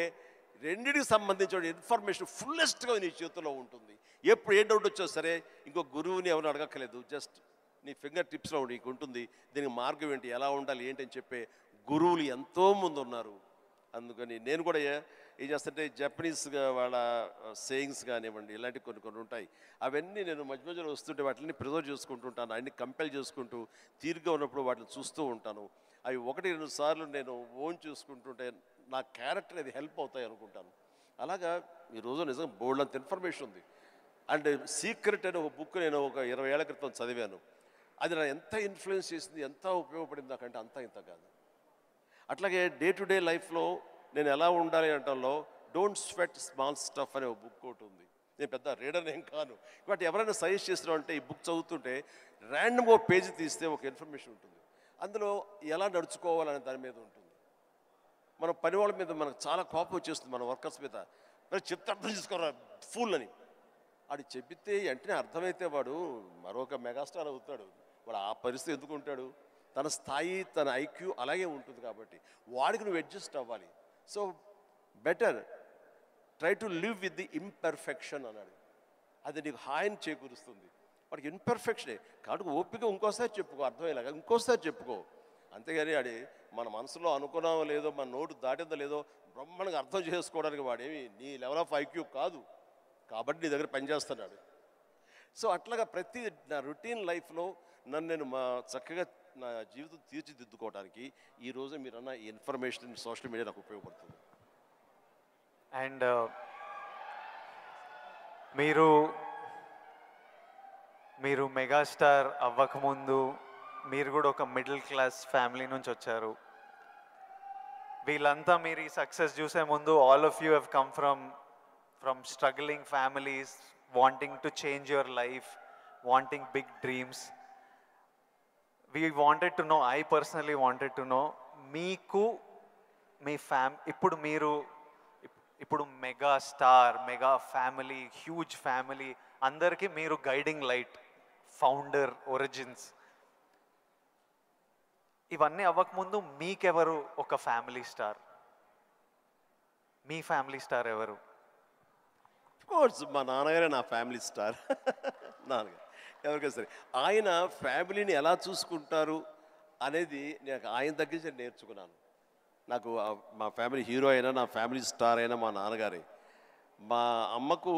రెండింటికి సంబంధించిన ఇన్ఫర్మేషన్ ఫుల్లెస్ట్గా నీ చేతిలో ఉంటుంది. ఎప్పుడు ఏ డౌట్ వచ్చా సరే ఇంకో గురువుని ఎవరు అడగక్కర్లేదు, జస్ట్ నీ ఫింగర్ టిప్స్లో నీకు ఉంటుంది. దీనికి మార్గం ఏంటి, ఎలా ఉండాలి ఏంటి అని చెప్పే గురువులు ఎంతోమంది ఉన్నారు. అందుకని నేను కూడా ఏం చేస్తుంటే జపనీస్గా వాళ్ళ సేయింగ్స్ కానివ్వండి, ఇలాంటివి కొన్ని ఉంటాయి, అవన్నీ నేను మధ్య మధ్యలో వస్తుంటే వాటిని ప్రిజర్వ్ చేసుకుంటుంటాను, అన్ని కంపెల్ చేసుకుంటూ తీరిగ్గా ఉన్నప్పుడు వాటిని చూస్తూ ఉంటాను. అవి 1-2 సార్లు నేను ఓన్ చూసుకుంటుంటే నా క్యారెక్టర్ అది హెల్ప్ అవుతాయి అనుకుంటాను. అలాగా ఈరోజు నిజంగా బోల్డ్ అంత ఇన్ఫర్మేషన్ ఉంది. అండ్ సీక్రెట్ అనే ఒక బుక్ నేను ఒక 20 ఏళ్ల క్రితం చదివాను. అది నా ఎంత ఇన్ఫ్లుయెన్స్ చేసింది, ఎంత ఉపయోగపడింది నాకంటే అంత ఇంత కాదు. అట్లాగే డే టు డే లైఫ్లో నేను ఎలా ఉండాలి అంటంలో డోంట్ స్వెట్ స్మాల్ స్టఫ్ అనే ఒక బుక్ ఒకటి ఉంది. నేను పెద్ద రీడర్ ఏం కాను, బట్ ఎవరైనా సజెస్ట్ చేస్తున్నావు అంటే ఈ బుక్ చదువుతుంటే ర్యాండమ్గా పేజీ తీస్తే ఒక ఇన్ఫర్మేషన్ ఉంటుంది, అందులో ఎలా నడుచుకోవాలనే దాని మీద ఉంటుంది. మన పని వాళ్ళ మీద మనకు చాలా కోపం వచ్చేస్తుంది, మన వర్కర్స్ మీద. మరి చెప్తే అర్థం చేసుకోరా ఫుల్ అని వాడు చెబితే వెంటనే అర్థమైతే వాడు మరొక మెగాస్టార్ అవుతాడు. వాడు ఆ పరిస్థితి ఎందుకు ఉంటాడు, తన స్థాయి తన ఐక్యూ అలాగే ఉంటుంది కాబట్టి వాడికి నువ్వు అడ్జస్ట్ అవ్వాలి. So better try to live with the imperfection అన్నాడు. అది నీకు హాయిని చేకూరుస్తుంది. వాడికి ఇన్పర్ఫెక్షనే కాబట్టి ఓపిక ఇంకోసారి చెప్పుకో, అర్థమయ్యేలాగా ఇంకోసారి చెప్పుకో. అంతేగాని అది మన మనసులో అనుకున్నామో లేదో, మన నోటు దాటిందో లేదో బ్రహ్మాండంగా అర్థం చేసుకోవడానికి వాడేమి నీ లెవెల్ ఆఫ్ ఐక్యూ కాదు కాబట్టి నీ దగ్గర పనిచేస్తున్నాడు. సో అట్లాగా ప్రతి నా రొటీన్ లైఫ్లో నన్ను నేను చక్కగా నా జీవితం తీర్చిదిద్దుకోవడానికి ఈరోజు మీరన్న ఈ ఇన్ఫర్మేషన్ సోషల్ మీడియా నాకు ఉపయోగపడుతుంది. అండ్ మీరు మెగాస్టార్ అవ్వకముందు మీరు కూడా ఒక మిడిల్ క్లాస్ ఫ్యామిలీ నుంచి వచ్చారు. వీళ్ళంతా మీరు ఈ సక్సెస్ చూసే ముందు all of you have come from struggling families, wanting to change your life, wanting big dreams. We wanted to know, I personally wanted to know, మీకు మీ ఇప్పుడు mega star, mega family, huge family, అందరికీ మీరు guiding light, founder, origins. ఇవన్నీ అవ్వకముందు మీకెవరు ఒక family star? మీ family star ఎవరు? Course మా నాన్నగారే నా ఫ్యామిలీ స్టార్. నాన్నగారు ఎవరికైనా సరే ఆయన ఫ్యామిలీని ఎలా చూసుకుంటారు అనేది నేను ఆయన దగ్గర నుంచి నేర్చుకున్నాను. నాకు మా ఫ్యామిలీ హీరో అయినా, నా ఫ్యామిలీ స్టార్ అయినా మా నాన్నగారే. మా అమ్మకు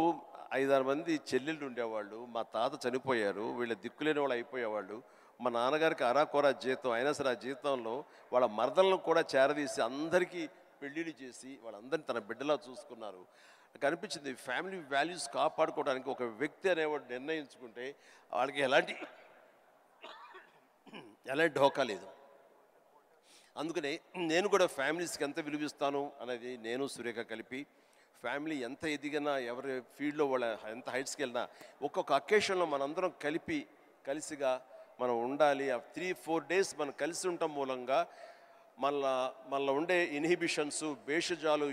5-6 మంది చెల్లెళ్ళు ఉండేవాళ్ళు. మా తాత చనిపోయారు, వీళ్ళ దిక్కులేని వాళ్ళు అయిపోయేవాళ్ళు. మా నాన్నగారికి అరాకొర జీతం అయినా సరే ఆ జీతంలో వాళ్ళ మరదలను కూడా చేరదీసి అందరికీ పెళ్ళిళ్ళు చేసి వాళ్ళందరినీ తన బిడ్డలా చూసుకున్నారు. నాకు అనిపించింది ఫ్యామిలీ వాల్యూస్ కాపాడుకోవడానికి ఒక వ్యక్తి అనేవాడు నిర్ణయించుకుంటే వాళ్ళకి ఎలాంటి ఢోకా లేదు. అందుకనే నేను కూడా ఫ్యామిలీస్కి ఎంత విలువిస్తాను అనేది నేను సురేఖ కలిపి ఫ్యామిలీ ఎంత ఎదిగినా ఎవరి ఫీల్డ్లో వాళ్ళ ఎంత హైట్స్కి వెళ్ళినా ఒక్కొక్క అకేషన్లో మనందరం కలిసిగా మనం ఉండాలి. ఆ 3-4 డేస్ మనం కలిసి ఉండటం మూలంగా మళ్ళీ ఉండే ఇన్హిబిషన్స్, భేషజాలు,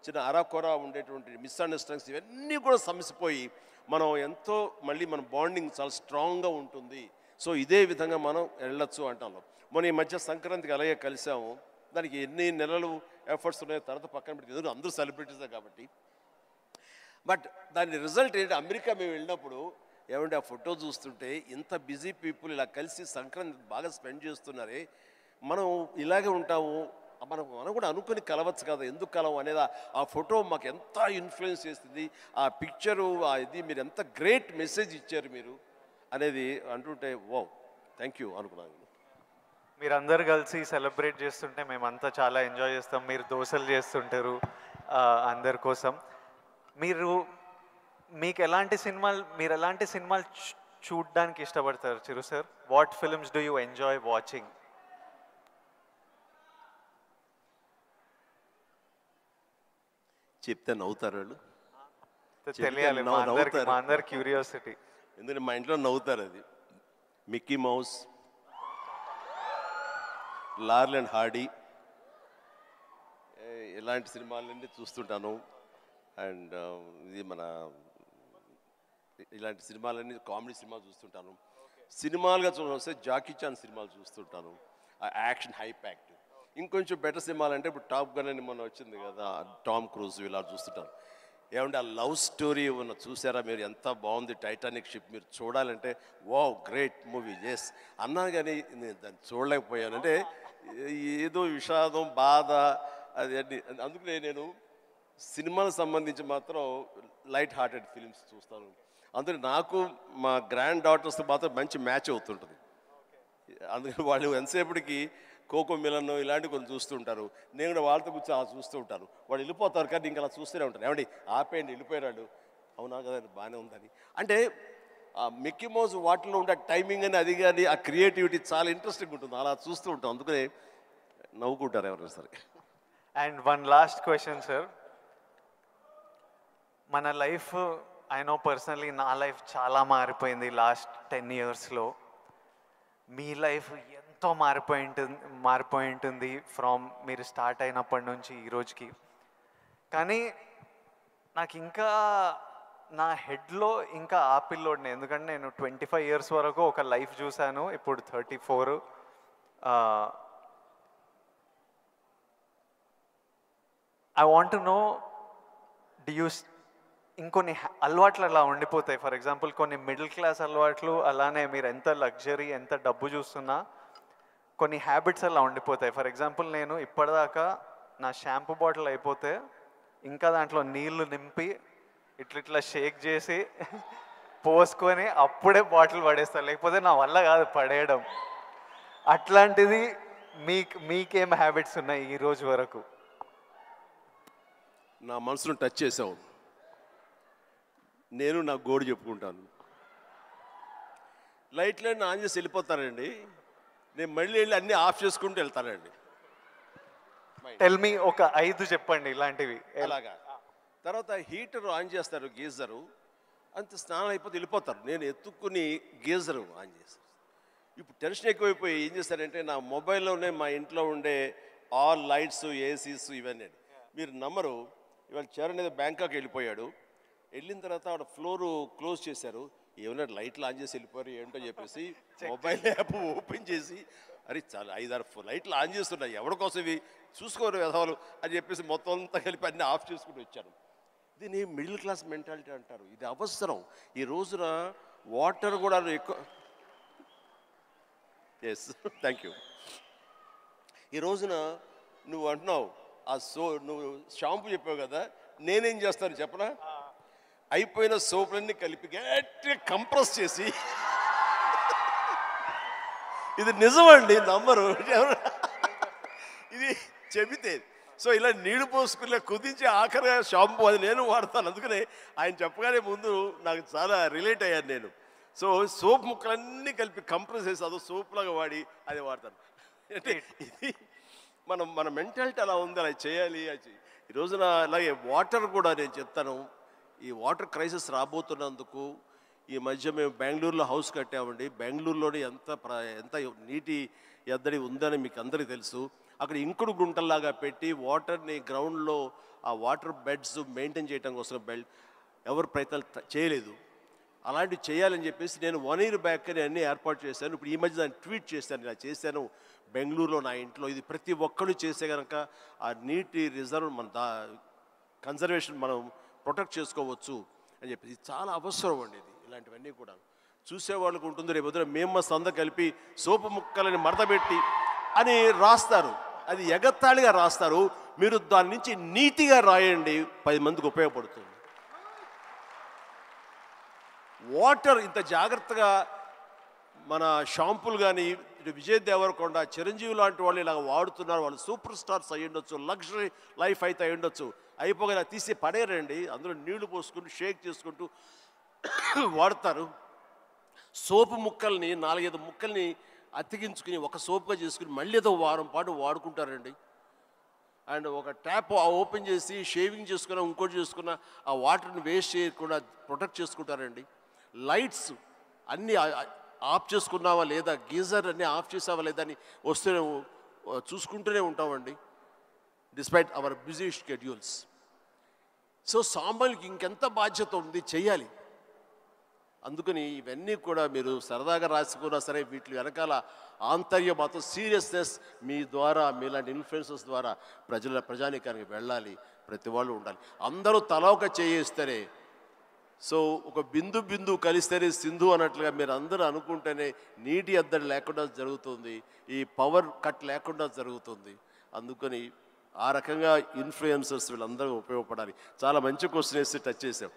చిన్న అరాకొర ఉండేటువంటి మిస్అండర్స్టాండింగ్స్ ఇవన్నీ కూడా సమసిపోయి మనం ఎంతో మళ్ళీ మన బాండింగ్ చాలా స్ట్రాంగ్గా ఉంటుంది. సో ఇదే విధంగా మనం వెళ్ళొచ్చు అంటాం. మొన్న ఈ మధ్య సంక్రాంతికి అలాగే కలిసాము. దానికి ఎన్ని నెలలు ఎఫర్ట్స్ ఉన్నాయో తర్వాత పక్కన పెట్టి ఎందుకంటే అందరూ సెలబ్రిటీసే కాబట్టి. బట్ దాని రిజల్ట్ ఏంటి, అమెరికా మేము వెళ్ళినప్పుడు ఏమంటే ఆ ఫోటో చూస్తుంటే ఇంత బిజీ పీపుల్ ఇలా కలిసి సంక్రాంతి బాగా స్పెండ్ చేస్తున్నారే, మనం ఇలాగే ఉంటాము, మనం కూడా అనుకుని కలవచ్చు కదా, ఎందుకు కలవం అనేది ఆ ఫోటో మాకు ఎంత ఇన్ఫ్లుయెన్స్ చేస్తుంది. ఆ పిక్చరు ఇది మీరు ఎంత గ్రేట్ మెసేజ్ ఇచ్చారు మీరు అనేది అంటుంటే వావ్ థ్యాంక్ యూ అనుకున్నాను. మీరందరూ కలిసి సెలబ్రేట్ చేస్తుంటే మేమంతా చాలా ఎంజాయ్ చేస్తాం. మీరు దోశలు చేస్తుంటారు అందరి కోసం. మీకు ఎలాంటి సినిమాలు చూడడానికి ఇష్టపడతారు Chiru sir? What films do you enjoy watching? చెప్తే నవ్వుతారు వాళ్ళు, తెలియాలి మా అందరి క్యూరియాసిటీ. ఎందుకంటే మా ఇంట్లో నవ్వుతారు. అది Mickey Mouse, Laurel and Hardy ఇలాంటి సినిమాలన్నీ చూస్తుంటాను. అండ్ ఇది మన ఇలాంటి సినిమాలన్నీ కామెడీ సినిమాలు చూస్తుంటాను. సినిమాలుగా చూస్తే జాకీ చాన్ సినిమాలు చూస్తుంటాను, ఆ యాక్షన్ హై ప్యాక్డ్. ఇంకొంచెం బెటర్ సినిమాలు అంటే ఇప్పుడు టాప్ గన్ అని మొన్న వచ్చింది కదా, టామ్ క్రూజ్, ఇలా చూస్తుంటాను. ఏమంటే ఆ లవ్ స్టోరీ ఉన్న చూసారా మీరు, ఎంత బాగుంది టైటానిక్ షిప్, మీరు చూడాలంటే వావ్ గ్రేట్ మూవీ ఎస్ అన్నాను, కానీ నేను దాన్ని చూడలేకపోయాను. అంటే ఏదో విషాదం, బాధ అది అన్ని. అందుకనే నేను సినిమాలకు సంబంధించి మాత్రం లైట్ హార్టెడ్ ఫిలిమ్స్ చూస్తాను. అందుకని నాకు మా గ్రాండ్ డాటర్స్తో మాత్రం మంచి మ్యాచ్ అవుతుంటుంది. అందుకని వాళ్ళు ఎంతసేపటికి కోకో మిలన్ ఇలాంటివి కొన్ని చూస్తూ ఉంటారు, నేను కూడా వాళ్ళతో కూర్చొని అలా చూస్తూ ఉంటాను. వాళ్ళు వెళ్ళిపోతారు కానీ ఇంకా అలా చూస్తూనే ఉంటాను. ఏమండి ఆపేయండి వెళ్ళిపోయాడు, అవునా కదా బాగానే ఉందని. అంటే ఆ మిక్కీ మౌస్ వాటిలో ఉండే టైమింగ్ అని అది కానీ ఆ క్రియేటివిటీ చాలా ఇంట్రెస్టింగ్ ఉంటుంది, అలా చూస్తూ ఉంటాం. అందుకనే నవ్వుకుంటారు ఎవరైనా సరే. And one last question sir, మన లైఫ్ ఐ నో పర్సనలీ నా లైఫ్ చాలా మారిపోయింది లాస్ట్ 10 yearsలో. మీ లైఫ్ ఎంతో మారిపోయి ఉంటుంది ఫ్రమ్ మీరు స్టార్ట్ అయినప్పటి నుంచి ఈ రోజుకి. కానీ నాకు ఇంకా నా హెడ్లో ఇంకా ఆ పిల్లోడిని, ఎందుకంటే నేను 25 years వరకు ఒక లైఫ్ చూశాను, ఇప్పుడు 34. ఐ వాంట్ టు నో, ఇంకొన్ని అలవాట్లు అలా ఉండిపోతాయి. ఫర్ ఎగ్జాంపుల్ కొన్ని మిడిల్ క్లాస్ అలవాట్లు, అలానే మీరు ఎంత లగ్జరీ ఎంత డబ్బు చూస్తున్నా కొన్ని హ్యాబిట్స్ అలా ఉండిపోతాయి. ఫర్ ఎగ్జాంపుల్ నేను ఇప్పటిదాకా నా షాంపూ బాటిల్ అయిపోతే ఇంకా దాంట్లో నీళ్లు నింపి ఇట్లా షేక్ చేసి పోసుకొని అప్పుడే బాటిల్ పడేస్తాను, లేకపోతే నా వల్ల కాదు పడేయడం. అట్లాంటిది మీకేం హ్యాబిట్స్ ఉన్నాయి ఈ రోజు వరకు? నా మనసును టచ్ చేసావు. నేను నా గోడు చెప్పుకుంటాను. లైట్లన్నీ ఆన్ చేసి వెళ్ళిపోతానండి, నేను మళ్ళీ వెళ్ళి అన్నీ ఆఫ్ చేసుకుంటూ వెళ్తానండి. టెల్ మీ ఒక 5 చెప్పండి ఇలాంటివి. అలాగా తర్వాత హీటర్ ఆన్ చేస్తారు, గీజరు అంత స్నానం అయిపోతే వెళ్ళిపోతారు, నేను ఎత్తుక్కుని గీజరు ఆన్ చేస్తాను. ఇప్పుడు టెన్షన్ ఎక్కువైపోయి ఏం చేస్తారంటే నా మొబైల్లోనే మా ఇంట్లో ఉండే ఆల్ లైట్స్, ఏసీస్ ఇవన్నీ. మీరు నమ్మరు, ఇవాళ చరణ్ ఏదో బ్యాంకాక్ వెళ్ళిపోయాడు, వెళ్ళిన తర్వాత ఆవిడ ఫ్లోరు క్లోజ్ చేశారు, ఏమన్నా లైట్లు ఆన్ చేసి వెళ్ళిపోయారు ఏంటో చెప్పేసి మొబైల్ యాప్ ఓపెన్ చేసి అరే చాలా 5-6 లైట్లు ఆన్ చేస్తున్నాయి, ఎవరి కోసం ఇవి చూసుకోరు వెధవలు అని చెప్పేసి మొత్తం అంతా కలిపి అన్నీ ఆఫ్ చేసుకుని వచ్చాను. దీన్ని మిడిల్ క్లాస్ మెంటాలిటీ అంటారు. ఇది అవసరం ఈ రోజున. వాటర్ కూడా ఎక్కువ. Yes thank you. ఈ రోజున నువ్వు అంటున్నావు నువ్వు షాంపూ చెప్పావు కదా, నేనేం చేస్తాను చెప్పనా, అయిపోయిన సోపులన్నీ కలిపి గట్టిగా కంప్రెస్ చేసి, ఇది నిజమండి నమ్మరు, ఇది చెబితే సో ఇలా నీళ్లు పోసుకునే కుదించి ఆఖరిగా షాంపూ అది నేను వాడతాను. అందుకనే ఆయన చెప్పగానే ముందు నాకు చాలా రిలేట్ అయ్యాను నేను. సో సోప్ ముక్కలన్నీ కలిపి కంప్రెస్ చేసి అదో సోప్ లాగా వాడి అది వాడతాను. అంటే మన మెంటాలిటీ అలా ఉంది, అలా చేయాలి ఈ రోజున. అలాగే వాటర్ కూడా నేను చెప్తాను, ఈ వాటర్ క్రైసిస్ రాబోతున్నందుకు ఈ మధ్య మేము బెంగళూరులో హౌస్ కట్టామండి. బెంగళూరులోని ఎంత నీటి ఎద్దడి ఉందని మీకు అందరికీ తెలుసు. అక్కడ ఇంకుడు గుంటల్లాగా పెట్టి వాటర్ని గ్రౌండ్లో ఆ వాటర్ బెడ్స్ మెయింటైన్ చేయడం కోసం ఎవరు ప్రయత్నాలు చేయలేదు. అలాంటివి చేయాలని చెప్పేసి నేను 1 year బ్యాక్ నేను అన్నీ ఏర్పాటు చేశాను. ఇప్పుడు ఈ మధ్య దాన్ని ట్వీట్ చేశాను, ఇలా చేశాను బెంగళూరులో నా ఇంట్లో. ఇది ప్రతి ఒక్కరు చేసే కనుక ఆ నీటి రిజర్వ్ కన్జర్వేషన్ మనం ప్రొటెక్ట్ చేసుకోవచ్చు అని చెప్పి ఇది చాలా అవసరం అండి. ఇది ఇలాంటివన్నీ కూడా చూసేవాళ్ళకు ఉంటుంది. రేపు పొద్దున మేము సంద కలిపి సోపు ముక్కలని మడతపెట్టి అని రాస్తారు, అది ఎగత్తాళిగా రాస్తారు. మీరు దాని నుంచి నీతిగా రాయండి, 10 మందికి ఉపయోగపడుతుంది. వాటర్ ఇంత జాగ్రత్తగా మన షాంపులు కానీ విజయ్ దేవరకొండ, చిరంజీవి లాంటి వాళ్ళు ఇలా వాడుతున్నారు. వాళ్ళు సూపర్ స్టార్స్ అయ్యి ఉండొచ్చు, లగ్జరీ లైఫ్ అయితే అయి ఉండొచ్చు. అయిపోగా తీసి పడేరండి, అందులో నీళ్లు పోసుకుంటూ షేక్ చేసుకుంటూ వాడతారు. సోపు ముక్కల్ని 4-5 ముక్కల్ని అతికించుకుని ఒక సోపుగా చేసుకుని మళ్ళీ ఏదో వారం పాటు వాడుకుంటారండి. అండ్ ఒక ట్యాప్ ఓపెన్ చేసి షేవింగ్ చేసుకున్న ఇంకోటి చేసుకున్న ఆ వాటర్ని వేస్ట్ చేయకుండా ప్రొటెక్ట్ చేసుకుంటారండి. లైట్స్ అన్నీ ఆఫ్ చేసుకున్నావా లేదా, గీజర్ అన్నీ ఆఫ్ చేసావా లేదా అని వస్తూనే చూసుకుంటూనే ఉంటామండి, despite our busy schedules. So సామాన్యులకి ఇంకెంత బాధ్యత ఉంది, చెయ్యాలి. అందుకని ఇవన్నీ కూడా మీరు సరదాగా రాసుకున్నా సరే వీటి వెనకాల ఆంతర్య మాత్రం సీరియస్నెస్ మీ ద్వారా, మీలాంటి ఇన్ఫ్లుయెన్సర్స్ ద్వారా ప్రజానీకానికి వెళ్ళాలి. ప్రతి వాళ్ళు ఉండాలి. అందరూ తల ఒక చేయిస్తేనే, సో ఒక బిందు కలిస్తేనే సింధు అన్నట్లుగా మీరు అందరూ అనుకుంటేనే నీటి ఎద్దడి లేకుండా జరుగుతుంది, ఈ పవర్ కట్ లేకుండా జరుగుతుంది. అందుకని ఆ రకంగా ఇన్ఫ్లుయెన్సర్స్ వీళ్ళందరూ ఉపయోగపడాలి. చాలా మంచి క్వశ్చన్ వేసి టచ్ చేసాం.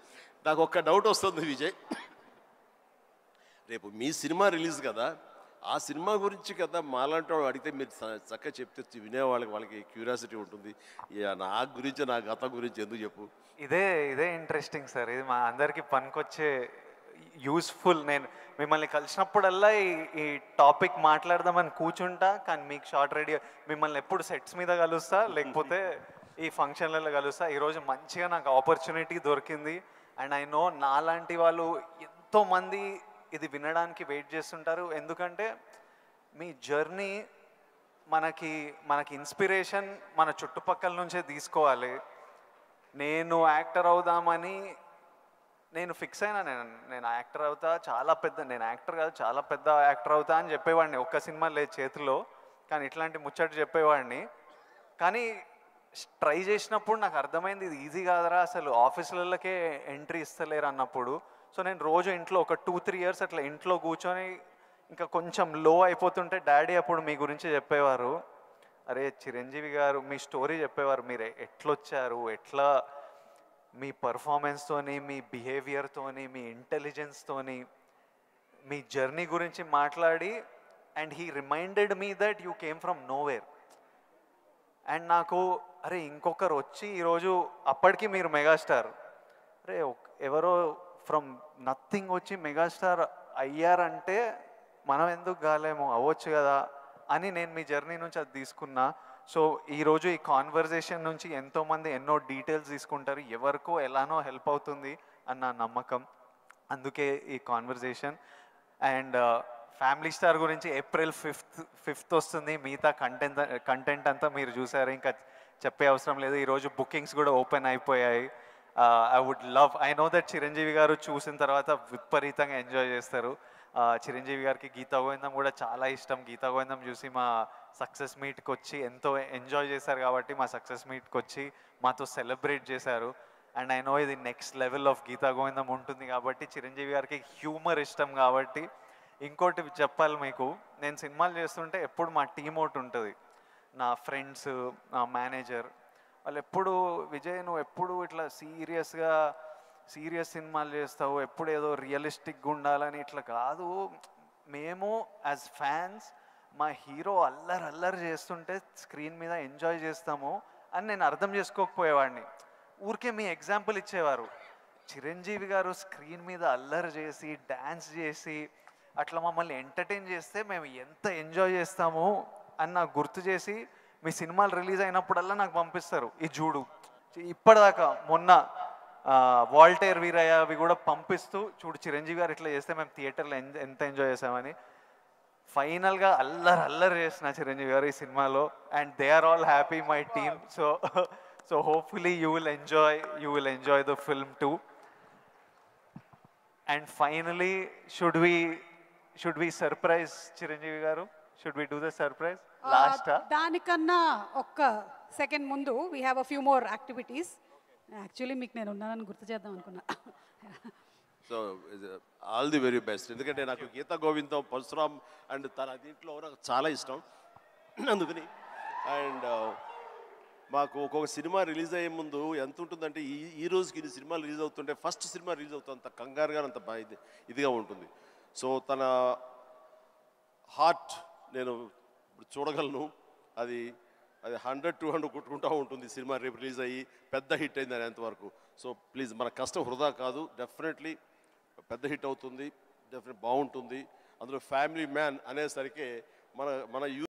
నాకు ఒక్క డౌట్ వస్తుంది విజయ్, రేపు మీ సినిమా రిలీజ్ కదా, ఆ సినిమా గురించి కదా మాలాంటి వాళ్ళు అడిగితే మీరు చక్కగా చెప్తే వాళ్ళకి క్యూరియాసిటీ ఉంటుంది. నా గురించి, నా గతం గురించి ఎందుకు చెప్పు. ఇదే ఇంట్రెస్టింగ్ సార్, ఇది మా అందరికీ పనికొచ్చే యూస్ఫుల్. నేను మిమ్మల్ని కలిసినప్పుడల్లా ఈ టాపిక్ మాట్లాడదామని కూర్చుంటా, కానీ మీకు షార్ట్ రెడీ మిమ్మల్ని ఎప్పుడు సెట్స్ మీద కలుస్తా, లేకపోతే ఈ ఫంక్షన్లలో కలుస్తా. ఈరోజు మంచిగా నాకు ఆపర్చునిటీ దొరికింది. అండ్ ఐ నో నాలాంటి వాళ్ళు ఎంతోమంది ఇది వినడానికి వెయిట్ చేస్తుంటారు. ఎందుకంటే మీ జర్నీ మనకి ఇన్స్పిరేషన్ మన చుట్టుపక్కల నుంచే తీసుకోవాలి. నేను యాక్టర్ అవుదామని నేను ఫిక్స్ అయినా, నేను యాక్టర్ అవుతా, నేను యాక్టర్ కాదు చాలా పెద్ద యాక్టర్ అవుతా అని చెప్పేవాడిని. ఒక్క సినిమా లేదు చేతిలో, కానీ ఇట్లాంటి ముచ్చట చెప్పేవాడిని. కానీ ట్రై చేసినప్పుడు నాకు అర్థమైంది ఇది ఈజీ కాదరా, అసలు ఆఫీసులకే ఎంట్రీ ఇస్తలేరు అన్నప్పుడు. సో నేను రోజు ఇంట్లో ఒక 2-3 years అట్లా ఇంట్లో కూర్చొని ఇంకా కొంచెం లో అయిపోతుంటే డాడీ అప్పుడు మీ గురించి చెప్పేవారు, అరే చిరంజీవి గారు మీ స్టోరీ చెప్పేవారు, మీరు ఎట్లొచ్చారు, ఎట్లా మీ పర్ఫార్మెన్స్తోని, మీ బిహేవియర్తోని, మీ ఇంటెలిజెన్స్తోని మీ జర్నీ గురించి మాట్లాడి, and he reminded me that you came from nowhere. And నాకు అరే ఇంకొకరు వచ్చి ఈరోజు అప్పటికి మీరు మెగాస్టార్, అరే ఎవరో ఫ్రమ్ నథింగ్ వచ్చి మెగాస్టార్ అయ్యారంటే మనం ఎందుకు కాలేమో, అవ్వచ్చు కదా అని నేను మీ జర్నీ నుంచి అది తీసుకున్నా. సో ఈరోజు ఈ కాన్వర్జేషన్ నుంచి ఎంతోమంది ఎన్నో డీటెయిల్స్ తీసుకుంటారు, ఎవరికో ఎలానో హెల్ప్ అవుతుంది అన్న నమ్మకం, అందుకే ఈ కాన్వర్జేషన్. అండ్ ఫ్యామిలీ స్టార్ గురించి April 5th వస్తుంది. మిగతా కంటెంట్ అంతా మీరు చూసారు, ఇంకా చెప్పే అవసరం లేదు. ఈరోజు బుకింగ్స్ కూడా ఓపెన్ అయిపోయాయి. ఐ నో దట్ చిరంజీవి గారు చూసిన తర్వాత విపరీతంగా ఎంజాయ్ చేస్తారు. చిరంజీవి గారికి గీతా గోవిందం కూడా చాలా ఇష్టం. గీతా గోవిందం చూసి మా సక్సెస్ మీట్కి వచ్చి ఎంతో ఎంజాయ్ చేశారు కాబట్టి మా సక్సెస్ మీట్కి వచ్చి మాతో సెలబ్రేట్ చేశారు. అండ్ ఐ నో ఇది నెక్స్ట్ లెవెల్ ఆఫ్ గీతా గోవిందం ఉంటుంది కాబట్టి చిరంజీవి గారికి హ్యూమర్ ఇష్టం కాబట్టి. ఇంకోటి చెప్పాలి మీకు, నేను సినిమాలు చేస్తుంటే ఎప్పుడు మా టీం ఒకటి ఉంటుంది, నా ఫ్రెండ్స్, నా మేనేజర్, వాళ్ళు ఎప్పుడు విజయ్ నువ్వు ఎప్పుడు ఇట్లా సీరియస్ సినిమాలు చేస్తావు, ఎప్పుడు ఏదో రియలిస్టిక్గా ఉండాలని, ఇట్లా కాదు, మేము యాజ్ ఫ్యాన్స్ మా హీరో అల్లరి చేస్తుంటే స్క్రీన్ మీద ఎంజాయ్ చేస్తాము అని నేను అర్థం చేసుకోకపోయేవాడిని. ఊరికే మీ ఎగ్జాంపుల్ ఇచ్చేవారు, చిరంజీవి గారు స్క్రీన్ మీద అల్లరి చేసి డ్యాన్స్ చేసి అట్లా మమ్మల్ని ఎంటర్టైన్ చేస్తే మేము ఎంత ఎంజాయ్ చేస్తాము అని నాకు గుర్తు చేసి మీ సినిమాలు రిలీజ్ అయినప్పుడల్లా నాకు పంపిస్తారు ఈ చూడు. ఇప్పటిదాకా మొన్న వాల్టేర్ వీరయ్య అవి కూడా పంపిస్తూ చూడు చిరంజీవి గారు ఇట్లా చేస్తే మేము థియేటర్లో ఎంత ఎంజాయ్ చేసామని. ఫైనల్గా అల్లరి చేసిన చిరంజీవి గారు ఈ సినిమాలో, and they are all happy my team. So hopefully you will enjoy the film too. And finally should we surprise Chiranjeevi garu? Should we do the surprise last? దానికన్నా ఒక్క సెకండ్ ముందు we have a few more activities. Actually మీకు నేను ఉన్నానని గుర్తు చేద్దాం అనుకున్నా. So all the very best. ఎందుకంటే నాకు గీతా గోవిందం, పరశురామ్ అండ్ తన దీంట్లో నాకు చాలా ఇష్టం. అందుకని అండ్ మాకు ఒక్కొక్క సినిమా రిలీజ్ అయ్యే ముందు ఎంత ఉంటుందంటే ఈ రోజుకి ఇన్ని సినిమాలు రిలీజ్ అవుతుంటే ఫస్ట్ సినిమా రిలీజ్ అవుతుంది అంత కంగారుగా అంత ఇదిగా ఉంటుంది. సో తన హార్ట్ నేను ఇప్పుడు చూడగలను. అది 100-200 కొట్టుకుంటూ ఉంటుంది సినిమా రేపు రిలీజ్ అయ్యి పెద్ద హిట్ అయింది అనేంతవరకు. సో ప్లీజ్ మన కష్టం వృధా కాదు, డెఫినెట్లీ పెద్ద హిట్ అవుతుంది, డెఫినెట్ బాగుంటుంది. అందులో ఫ్యామిలీ మ్యాన్ అనేసరికి మన